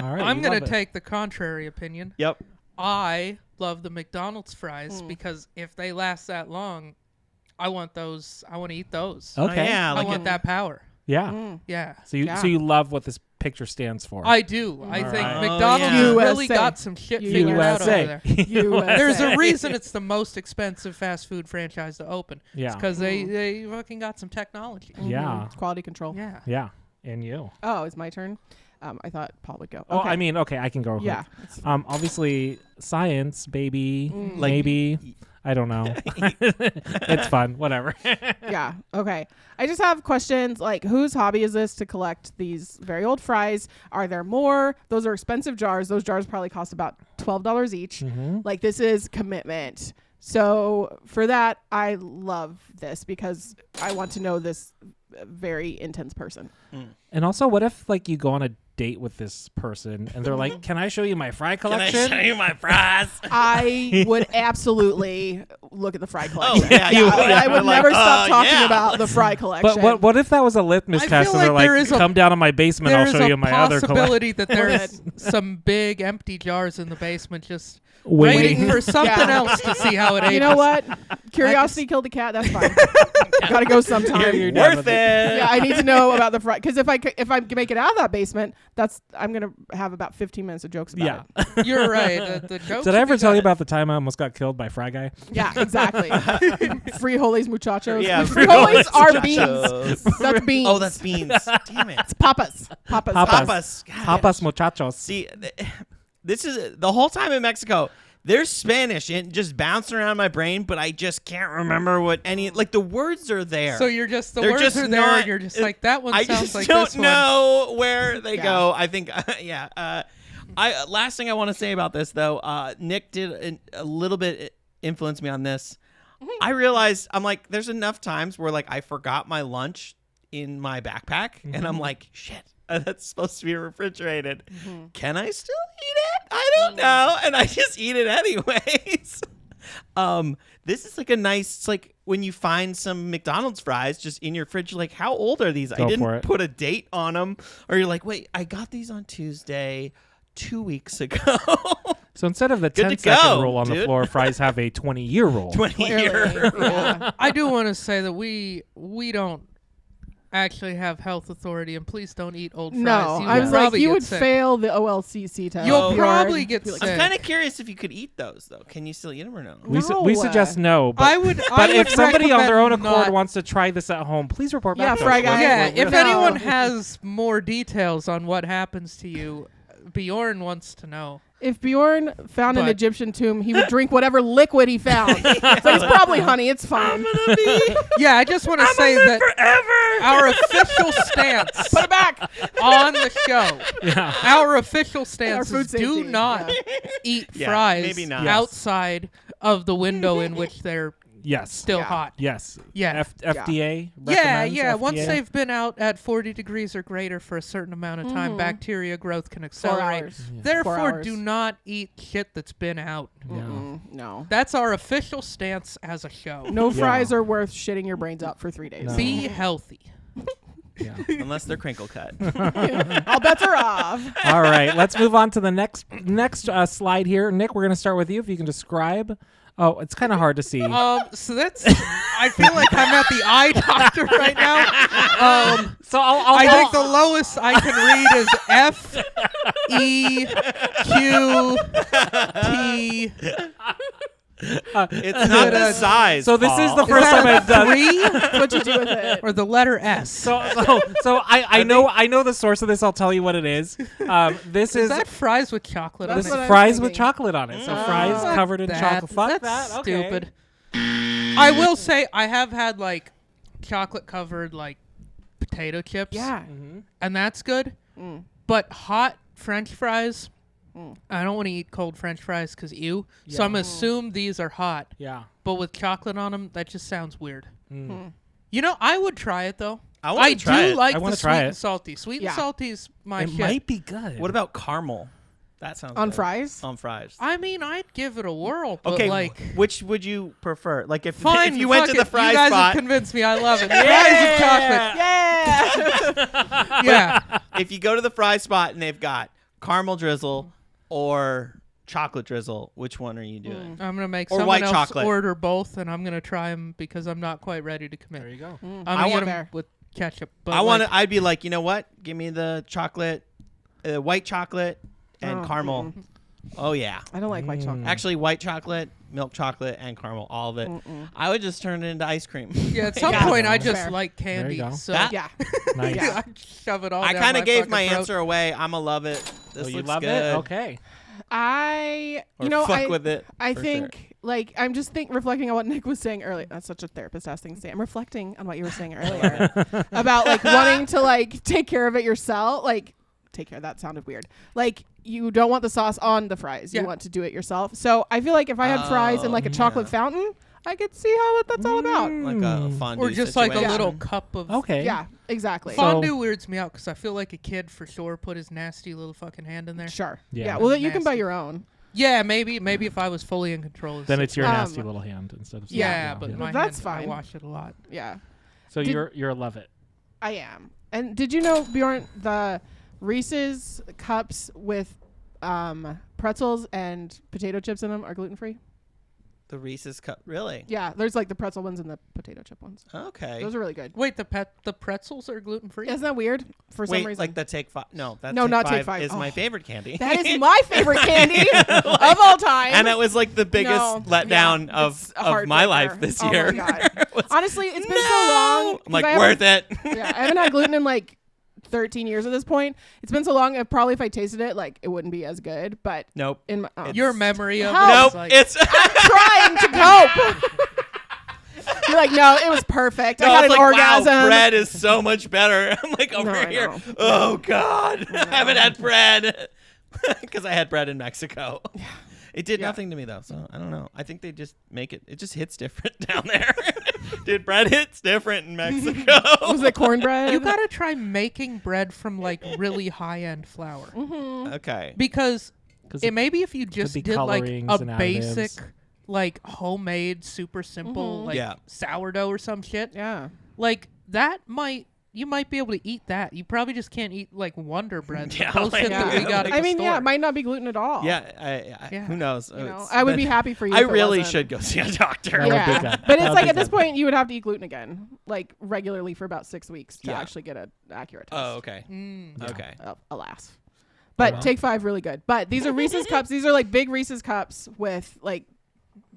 All right. I'm you gonna love it. take the contrary opinion. Yep. I love the McDonald's fries because if they last that long, I want those. I want to eat those. Okay. yeah, I like want that power. Yeah. Yeah. So you Yeah. love what this picture stands for. I do. I think right. McDonald's yeah. has really USA. got some shit figured out over USA. there. USA. There's a reason it's the most expensive fast food franchise to open. Yeah. It's because they fucking got some technology. Yeah. Quality control. Yeah. Yeah. And you. Oh, it's my turn. I thought Paul would go. Oh, Okay. I mean, okay, I can go. yeah. Quick. Obviously, science, baby, Like- maybe. I don't know. It's fun. Whatever. Yeah. Okay. I just have questions like, whose hobby is this to collect these very old fries? Are there more? Those are expensive jars. Those jars probably cost about $12 each. Like, this is commitment. So for that, I love this because I want to know this very intense person. And also, what if like you go on a date with this person and they're like, "Can I show you my fry collection?" Can I show you my fries? I would absolutely look at the fry collection. yeah, you would. I would Like, never stop talking yeah. about the fry collection. But what if that was a litmus I test feel and they're like there like, is a- "Come down to my basement, I'll show you my other collection." There's a possibility that there's some big empty jars in the basement just waiting for something Yeah. else to see how it ages. You know what? Curiosity killed the cat. That's fine. Gotta go sometime. You're done Worth with it. Yeah, I need to know about the fry because if I make it out of that basement, I'm gonna have about 15 minutes of jokes about Yeah. it. You're right. The jokes Did I ever would be tell you good. about the time I almost got killed by Fry Guy? Yeah, exactly. Frijoles muchachos. Yeah, frijoles are muchachos. beans. That's beans. Oh, that's beans. Damn it. papas. Papas. Papas. Papas. God. Papas muchachos. See, this is the whole time in Mexico. There's Spanish and just bouncing around my brain, but I just can't remember what any like the words are there. So you're just the They're words just are there, not- and you're just like that one I sounds just like don't this one. know where they Yeah. go. I think, yeah. Last thing I want to say about this though, Nick did a little bit influence me on this. I realized I'm like, there's enough times where like I forgot my lunch in my backpack, and I'm like, shit. That's supposed to be refrigerated. Can I still eat it? I don't know. And I just eat it anyways. This is like a nice, it's like when you find some McDonald's fries just in your fridge, you're like, how old are these? Go I for didn't it. put a date on them. Or you're like, wait, I got these on Tuesday 2 weeks ago. So instead of the Good to 10-second go, rule on the dude. floor, fries have a 20-year rule. 20 year. Clearly. Yeah. I do want to say that we don't actually have health authority, and please don't eat old fries. No, You I would was like, probably you get would sick. fail the OLCC test. You'll You're- probably get be like, sick. I'm kind of curious if you could eat those though. Can you still eat them or no? We No. suggest no, but I would. but I if would somebody on their own recommend accord not- wants to try this at home, please report Yeah, back to Fry us. Guy. Yeah, We're if gonna- anyone has more details on what happens to you, Bjorn wants to know. If Bjorn found an But- Egyptian tomb, he would drink whatever liquid he found. So it's probably honey. It's fine. Yeah, I just want to say that our official stance Put it back. on the show, Yeah. our official stance food is do safety, not eat Yeah, fries maybe not. outside of the window in which they're Yes. still Yeah. hot. Yes. Yeah. FDA. Yeah, recommends yeah. Once FDA. they've been out at 40 degrees or greater for a certain amount of time, bacteria growth can 4 accelerate. hours. 4 Therefore, hours. do not eat shit that's been out. Yeah. No. That's our official stance as a show. No Yeah. fries are worth shitting your brains out for 3 days. No. Be healthy. Yeah. Unless they're crinkle cut. All bets are off. All right, let's move on to the next slide here. Nick, we're going to start with you. If you can describe. Oh, it's kind of hard to see. So that's. I feel like I'm at the eye doctor right now. So I'll I think the lowest I can read is F E Q T. It's not the size. So this is Paul. the first time I've done. Three That's what you do with it. or the letter S. So I know the source of this. I'll tell you what it is. This Is is that fries with chocolate on That's this it? what I was fries with thinking. chocolate on it. So fries Fuck covered in that. chocolate. Fuck That's that. Okay. stupid. I will say I have had like chocolate covered like potato chips. Yeah. And that's good. But hot French fries, I don't want to eat cold French fries because ew. So Yeah. I'm assume these are hot. Yeah. But with chocolate on them, that just sounds weird. You know, I would try it though. I wanna try do it. like I the wanna sweet try and it. salty. Sweet Yeah. and salty's my It shit. might be good. What about caramel? That sounds On good. fries? On fries. I mean, I'd give it a whirl, but Okay, like, which would you prefer? Like if fine. if you went fuck to the it. fry you guys spot, have convinced me. I love it. Fries with chocolate. Yeah. Yeah. if you go to the fry spot and they've got caramel drizzle or chocolate drizzle, which one are you doing? I'm gonna make Or someone white else chocolate. order both, and I'm gonna try them because I'm not quite ready to commit. There you go. I'm I gonna want get 'em there. with ketchup. But I want like, to. I'd be like, you know what? Give me the chocolate, white chocolate, and Oh, caramel. Oh yeah. I don't like white chocolate. Actually, white chocolate, milk chocolate, and caramel, all of it. I would just turn it into ice cream. Yeah, at some Yeah. point I just Fair. like candy, go. so That- Yeah. Nice. Yeah. I shove it all. I down kind my of gave fucking my throat. answer away. I'ma love it. This Oh, you looks love good. it? Okay. fuck with it. I for think sure. like I'm just reflecting on what Nick was saying earlier. That's such a therapist ass thing to say. I'm reflecting on what you were saying earlier about like wanting to like take care of it yourself. Like take care. That sounded weird. Like you don't want the sauce on the fries. You want to do it yourself. So I feel like if I had fries in like a chocolate fountain, I could see how that's all about. Like a fondue Or just situation. like a little cup of Okay. Yeah, exactly. fondue weirds me out because I feel like a kid for sure put his nasty little fucking hand in there. Sure. Yeah. Yeah. Well, you can buy Nasty. your own. Yeah, maybe if I was fully in control. Of Then it's your Um, nasty little hand instead of yeah, but my That's hand, fine. I wash it a lot. Yeah, So Did- you're a love it. I am. And did you know, Bjorn, the Reese's cups with pretzels and potato chips in them are gluten free? The Reese's cup. Really? Yeah, there's like the pretzel ones and the potato chip ones. Okay. Those are really good. Wait, the pretzels are gluten free? Isn't that weird? For some Wait, reason. like the Take Five? No, that's No, Take not Five Take Five. is my Oh. favorite candy. That is my favorite candy of all time. And it was like the biggest No, letdown yeah, of it's a my heartbreaker. life this Oh year. my God. Was- Honestly, it's been no! so long. I'm like, 'cause I worth it. Yeah, I haven't had gluten in like 13 years at this point. It's been so long. Probably if I tasted it, like it wouldn't be as good. But Nope. in my, Your memory of Help. it Nope. is like, It's trying to cope. You're like, no, it was perfect. I no, had it's an like, orgasm. wow, bread is so much better. I'm like over No, I here. know. Oh God, I haven't had bread because I had bread in Mexico. It did nothing to me though, so I don't know. I think they just make it. It just hits different down there. Dude, bread hits different in Mexico. Was it cornbread? you gotta try making bread from like really high end flour Okay. because 'Cause it maybe if you just be did like colorings a and basic additives. like homemade super simple like Yeah. sourdough or some shit Yeah. like that you might be able to eat that. You probably just can't eat like Wonder Bread. Yeah, Bullshit like- that we got at I the mean, store. yeah, it might not be gluten at all. Yeah, Yeah. who knows? You know, I would be happy for you. I if it really wasn't. should go see a doctor. That would be Yeah, good. but That it's would like be at this good. point you would have to eat gluten again, like regularly for about 6 weeks to Yeah. actually get an accurate test. Oh, okay. Okay. Alas. But well. Take 5 really good. But these are Reese's cups. These are like big Reese's cups with like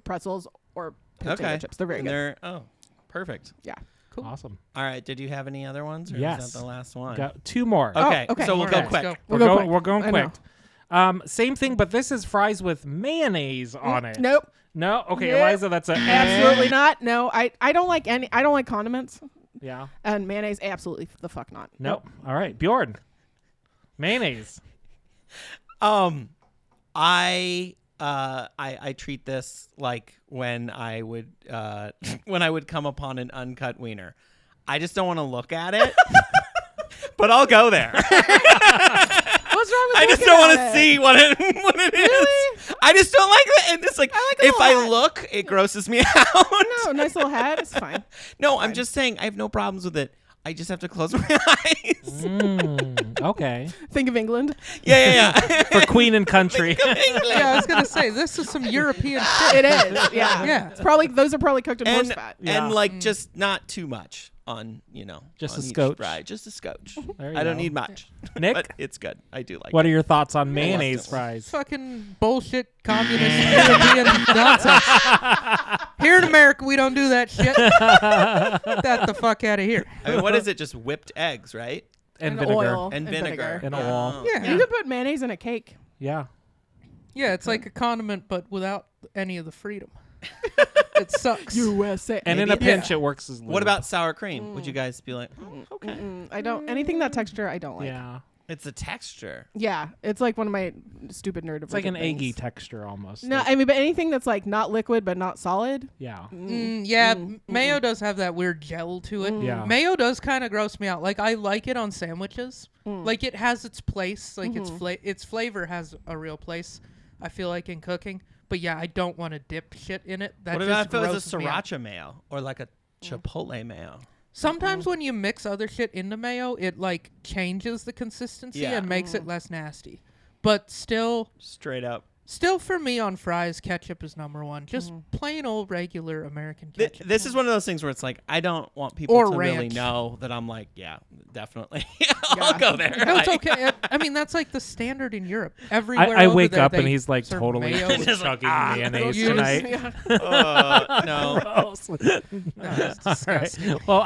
pretzels or potato Okay. chips. They're very And good. they're perfect. Yeah. Cool. Awesome. All right. Did you have any other ones? Or Yes. Is that the last one? Got 2 more. Okay. okay. So we'll All go right, quick. let's go. We're We'll go going. quick. We're going I quick. know. Same thing, but this is fries with mayonnaise on it. Nope. No. Okay, Nope. Eliza, that's a Absolutely not. No, I don't like I don't like condiments Yeah. and mayonnaise. Absolutely the fuck not. Nope. All right, Bjorn. Mayonnaise. I treat this like when I would come upon an uncut wiener. I just don't want to look at it, but I'll go there. What's wrong with I just looking don't want at to it? see what it is. Really? I just don't like that. And it's like, I like a if little I hat. look, it grosses me out. No, nice little hat. It's fine. No, I'm just saying I have no problems with it. I just have to close my eyes. Okay. Think of England. Yeah. For Queen and Country. Yeah, I was gonna say this is some European shit. It is. Yeah. Yeah. It's probably those are probably cooked in horse fat. Yeah. And like just not too much on, Just on a each scotch. fry. Just a scotch. There you I don't go. need much. Nick? But it's good. I do like What it. are your thoughts on love mayonnaise it. fries? Fucking bullshit communist European nonsense. Here in America, we don't do that shit. Get that the fuck out of here. I mean, what is it? Just whipped eggs, right? And And vinegar. oil. And vinegar. And Oh. oil. Yeah. You could put mayonnaise in a cake. Yeah. Yeah, it's like a condiment, but without any of the freedom. It sucks. USA. And in a Maybe- pinch, it works as lube. What about sour cream? Would you guys be like, okay? I don't anything that texture I don't like. Yeah. It's the texture. Yeah, it's like one of my stupid nerd. It's like an eggy texture almost. No, Like- I mean, but anything that's like not liquid but not solid. yeah. Yeah, mayo does have that weird gel to it. Yeah. Mayo does kind of gross me out. Like I like it on sandwiches. Like it has its place. Like its flavor has a real place. I feel like in cooking. But yeah, I don't want to dip shit in it. That What just about if it was grosses a me out. sriracha mayo or like a chipotle mayo? Sometimes when you mix other shit into mayo, it like changes the consistency Yeah. and makes it less nasty. But still Straight up. for me on fries, ketchup is number one. Just plain old regular American Th- ketchup. this is one of those things where it's like I don't want people Or to really ranch. know that I'm like, yeah, definitely. I'll go there. No, it's Like- okay. I mean, that's like the standard in Europe. Everywhere I over wake there, up they and he's like serve totally mayo. Just like, chugging mayonnaise you just- tonight. No. Gross. No, it's All right. disgusting. Well,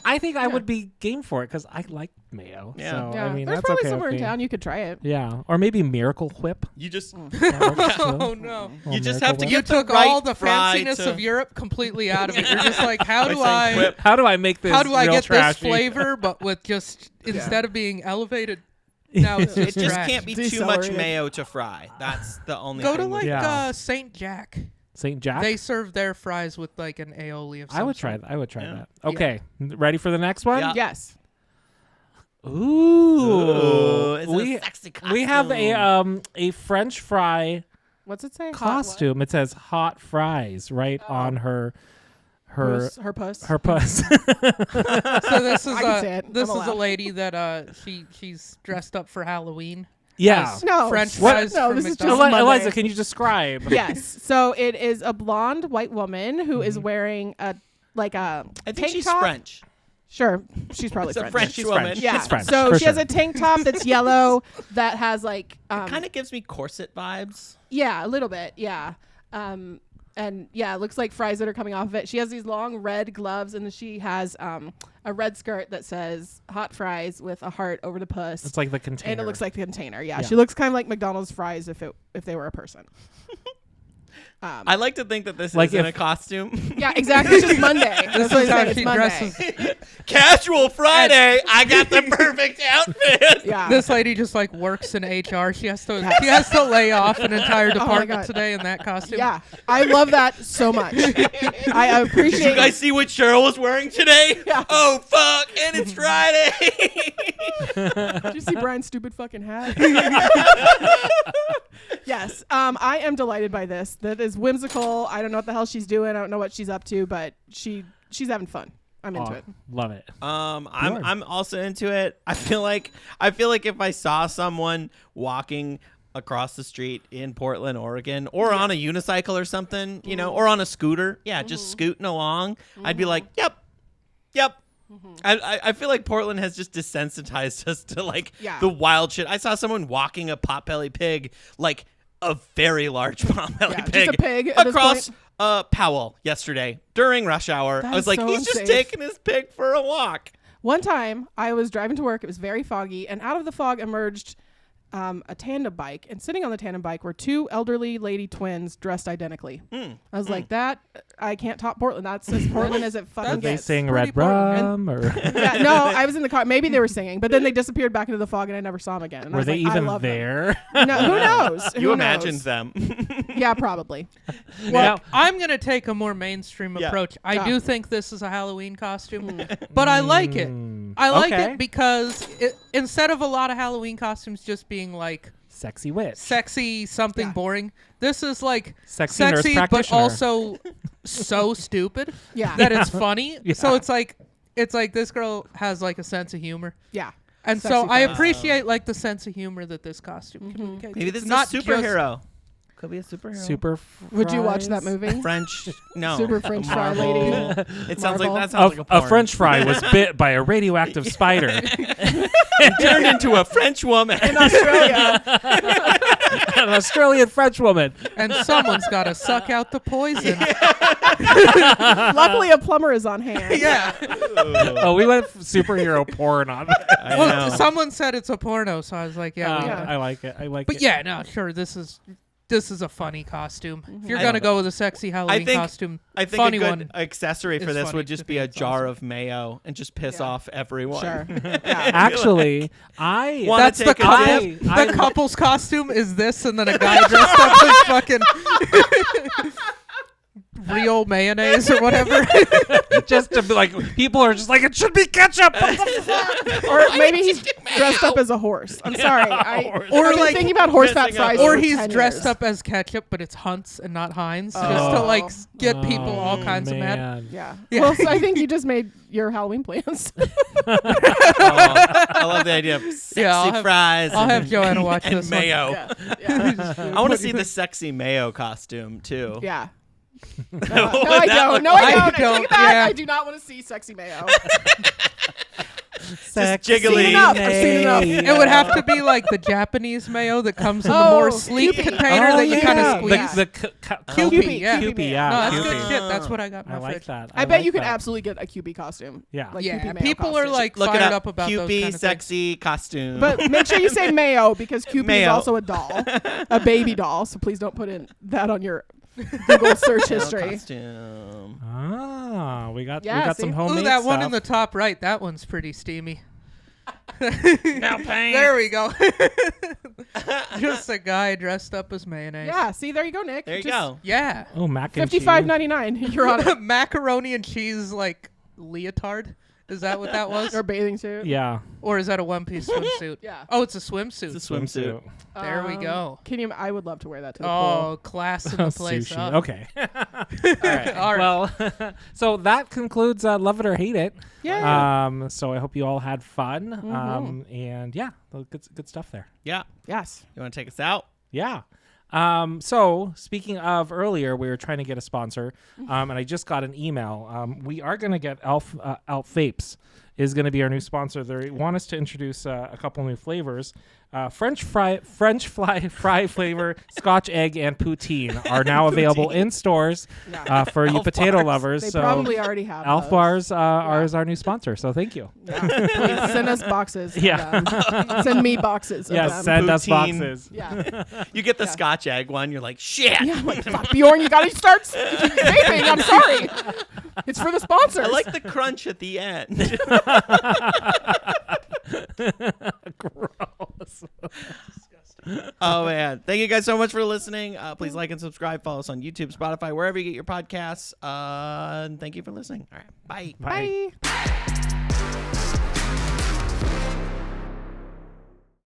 I think I would be game for it because I like mayo. Yeah. So, Yeah. I mean, There's that's probably okay somewhere with in me. town you could try it. Yeah. Or maybe Miracle Whip. You just That works too. Oh no. you just have to You get the took right all the fry fanciness to- of Europe completely out of it. You're just like, how by do saying I whip. How do I make this how do I real get trashy? this flavor but with just instead of being elevated, now it's It just just trash. can't be too much Decelerated. mayo to fry. That's the only Go thing. to like Yeah. St. Jack. St. Jack? They serve their fries with like an aioli of some I would try sort. that. I would try Yeah. that. Okay. Ready for the next one? Yeah. Yes. Ooh. it's we, a sexy we have costume. a French fry What's it say? Hot what? costume. It says hot fries right on her Her puss. her puss. So this is I can say it. this I'm is a allowed. lady that she's dressed up for Halloween. Yeah. as No. French What? fries No, from this is just McDonald's. Monday. Eliza, can you describe? Yes. So it is a blonde white woman who is wearing a I think tank she's top. French. Sure, she's probably It's a French. French She's woman. French. Yeah. It's French, So for she has sure. a tank top that's yellow that has like Kind of gives me corset vibes. yeah, a little bit, yeah. And yeah, it looks like fries that are coming off of it. She has these long red gloves, and then she has a red skirt that says "hot fries" with a heart over the puss. It's like the container. And it looks like the container. Yeah, Yeah. she looks kind of like McDonald's fries if they were a person. I like to think that this Like isn't if- a costume. Yeah, exactly. It's just Monday. This That's what is I how said. she It's Monday. dresses. Casual Friday. I got the perfect outfit. Yeah. This lady just like works in HR. She has to lay off an entire department God. today in that costume. Yeah, I love that so much. I Did appreciate. you guys see what Cheryl was wearing today? Yeah. Oh fuck! And it's Friday. Did you see Brian's stupid fucking hat? Yes. I am delighted by this. That is whimsical. I don't know what the hell she's doing. I don't know what she's up to, but she's having fun. I'm into it. Love it. I'm also into it. I feel like if I saw someone walking across the street in Portland, Oregon, or on a unicycle or something, you know, or on a scooter, just scooting along, I'd be like, yep. I feel like Portland has just desensitized us to like Yeah. the wild shit. I saw someone walking a potbelly pig, like a very large potbelly Yeah, just pig, a pig at this across point. Powell yesterday during rush hour. That I was is like, so he's just unsafe. taking his pig for a walk. One time, I was driving to work. It was very foggy, and out of the fog emerged a tandem bike. And sitting on the tandem bike were two elderly lady twins dressed identically. I was like, that I can't top Portland. That's as Portland as it fucking Did they gets. sing pretty Red Portland. Rum or Yeah, no, I was in the car. Maybe they were singing, but then they disappeared back into the fog, and I never saw them again. And I were was they like, I even love them. there? No, who knows? You Who imagined knows? them. Yeah, probably. Well, Now- I'm going to take a more mainstream Yeah. approach. I Yeah. do think this is a Halloween costume, but I like it. Mm, I like okay. it because instead of a lot of Halloween costumes just being like Sexy witch. sexy something Yeah. boring, this is like Sexy nurse but practitioner. also so stupid Yeah. that it's funny. Yeah. So it's like this girl has like a sense of humor. Yeah. And Sexy so I face. appreciate like the sense of humor that this costume communicates. Maybe this It's is not a superhero. Could be a superhero. Super. Would you watch that fries? movie? French. No. Super French fry Marvel. lady. It sounds like Marvel. that sounds like a A porn. French fry was bit by a radioactive spider. and turned into a French woman. In Australia. An Australian French woman. And someone's got to suck out the poison. Luckily, a plumber is on hand. Yeah. Oh, we went superhero porn on that. I Well, know. someone said it's a porno, so I was like, yeah. Yeah. I like it. I like But it. yeah, no, sure. This is a funny costume. If you're I gonna love it. go with a sexy Halloween think- costume, I think funny a good one. accessory for is this funny would just to be think a it's jar awesome. of mayo and just piss Yeah. off everyone. Sure. Yeah. Actually, I Wanna That's the take a couple. dip? The couple's costume is this, and then a guy dressed up as fucking real mayonnaise or whatever. just to be like, people are just like, it should be ketchup. Or maybe he's dressed up as a horse. I'm sorry. horse. Or I've been like thinking about horse fat dressing up- fries. or for he's 10 dressed years. up as ketchup, but it's Hunt's and not Heinz, just Oh. to like get people all kinds of mad. Man. Yeah. Yeah. Well, so I think you just made your Halloween plans. Oh, I love the idea of sexy I'll have- fries. I'll have and- Joanna watch and this one. mayo. yeah. Yeah. I want to see the sexy mayo costume too. Yeah. What No, would I that don't. look No, like? I don't. I I take don't, it back. yeah. I do not want to see sexy mayo. Just jiggly. Seen enough. I've seen enough. It would have to be like the Japanese mayo that comes in the Oh, more sleek Kewpie. container that you kind of squeeze. The Kewpie, yeah. Kewpie, No, that's Kewpie. good shit. That's what I got in my I like fridge. that. I bet like you could that. absolutely get a Kewpie costume. Yeah. Like Yeah, Kewpie mayo people are costume. like Look fired it up about those Kewpie kind of sexy costume. But make sure you say mayo because Kewpie is Mayo. also a doll, a baby doll. So please don't put in that on your Google search history. Costume. Ah, we got Yeah, some see? homemade Ooh, that one in stuff. the top right, that one's pretty steamy. Now paint. There we go. Just a guy dressed up as mayonnaise. Yeah, see, there you go, Nick. There you Just go. Yeah. Oh, mac and $55.99. You're on it. Macaroni and cheese like leotard. Is that what that was? Or bathing suit. cheese. Yeah. Or is that a one-piece swimsuit? Yeah. Oh, it's a swimsuit. It's a swimsuit. There we go. Can you? I would love to wear that to the pool. Oh, class in the place. Sushi. Up. Okay. All right. All right. Well, so that concludes Love It or Hate It. Yeah. So I hope you all had fun. And yeah, good stuff there. Yeah. Yes. You want to take us out? Yeah. So speaking of earlier, we were trying to get a sponsor, and I just got an email. We are going to get Alf Vapes is going to be our new sponsor. They want us to introduce a couple new flavors. French fry flavor, Scotch egg, and poutine are now available in stores for you Elf potato bars. lovers. They so probably already have Alf those. bars are our new sponsor. So thank you. Yeah. Please send us boxes. of Yeah. them. Send me boxes. Of Yes, them. send us Poutine. boxes. Yeah. You get the Scotch egg one. You're like, shit. Yeah. I'm like, fuck, Bjorn, you gotta start vaping. I'm sorry. It's for the sponsors. I like the crunch at the end. Gross. Oh man, thank you guys so much for listening. Please like and subscribe. Follow us on YouTube, Spotify, wherever you get your podcasts. And thank you for listening. All right, bye. Bye. Bye.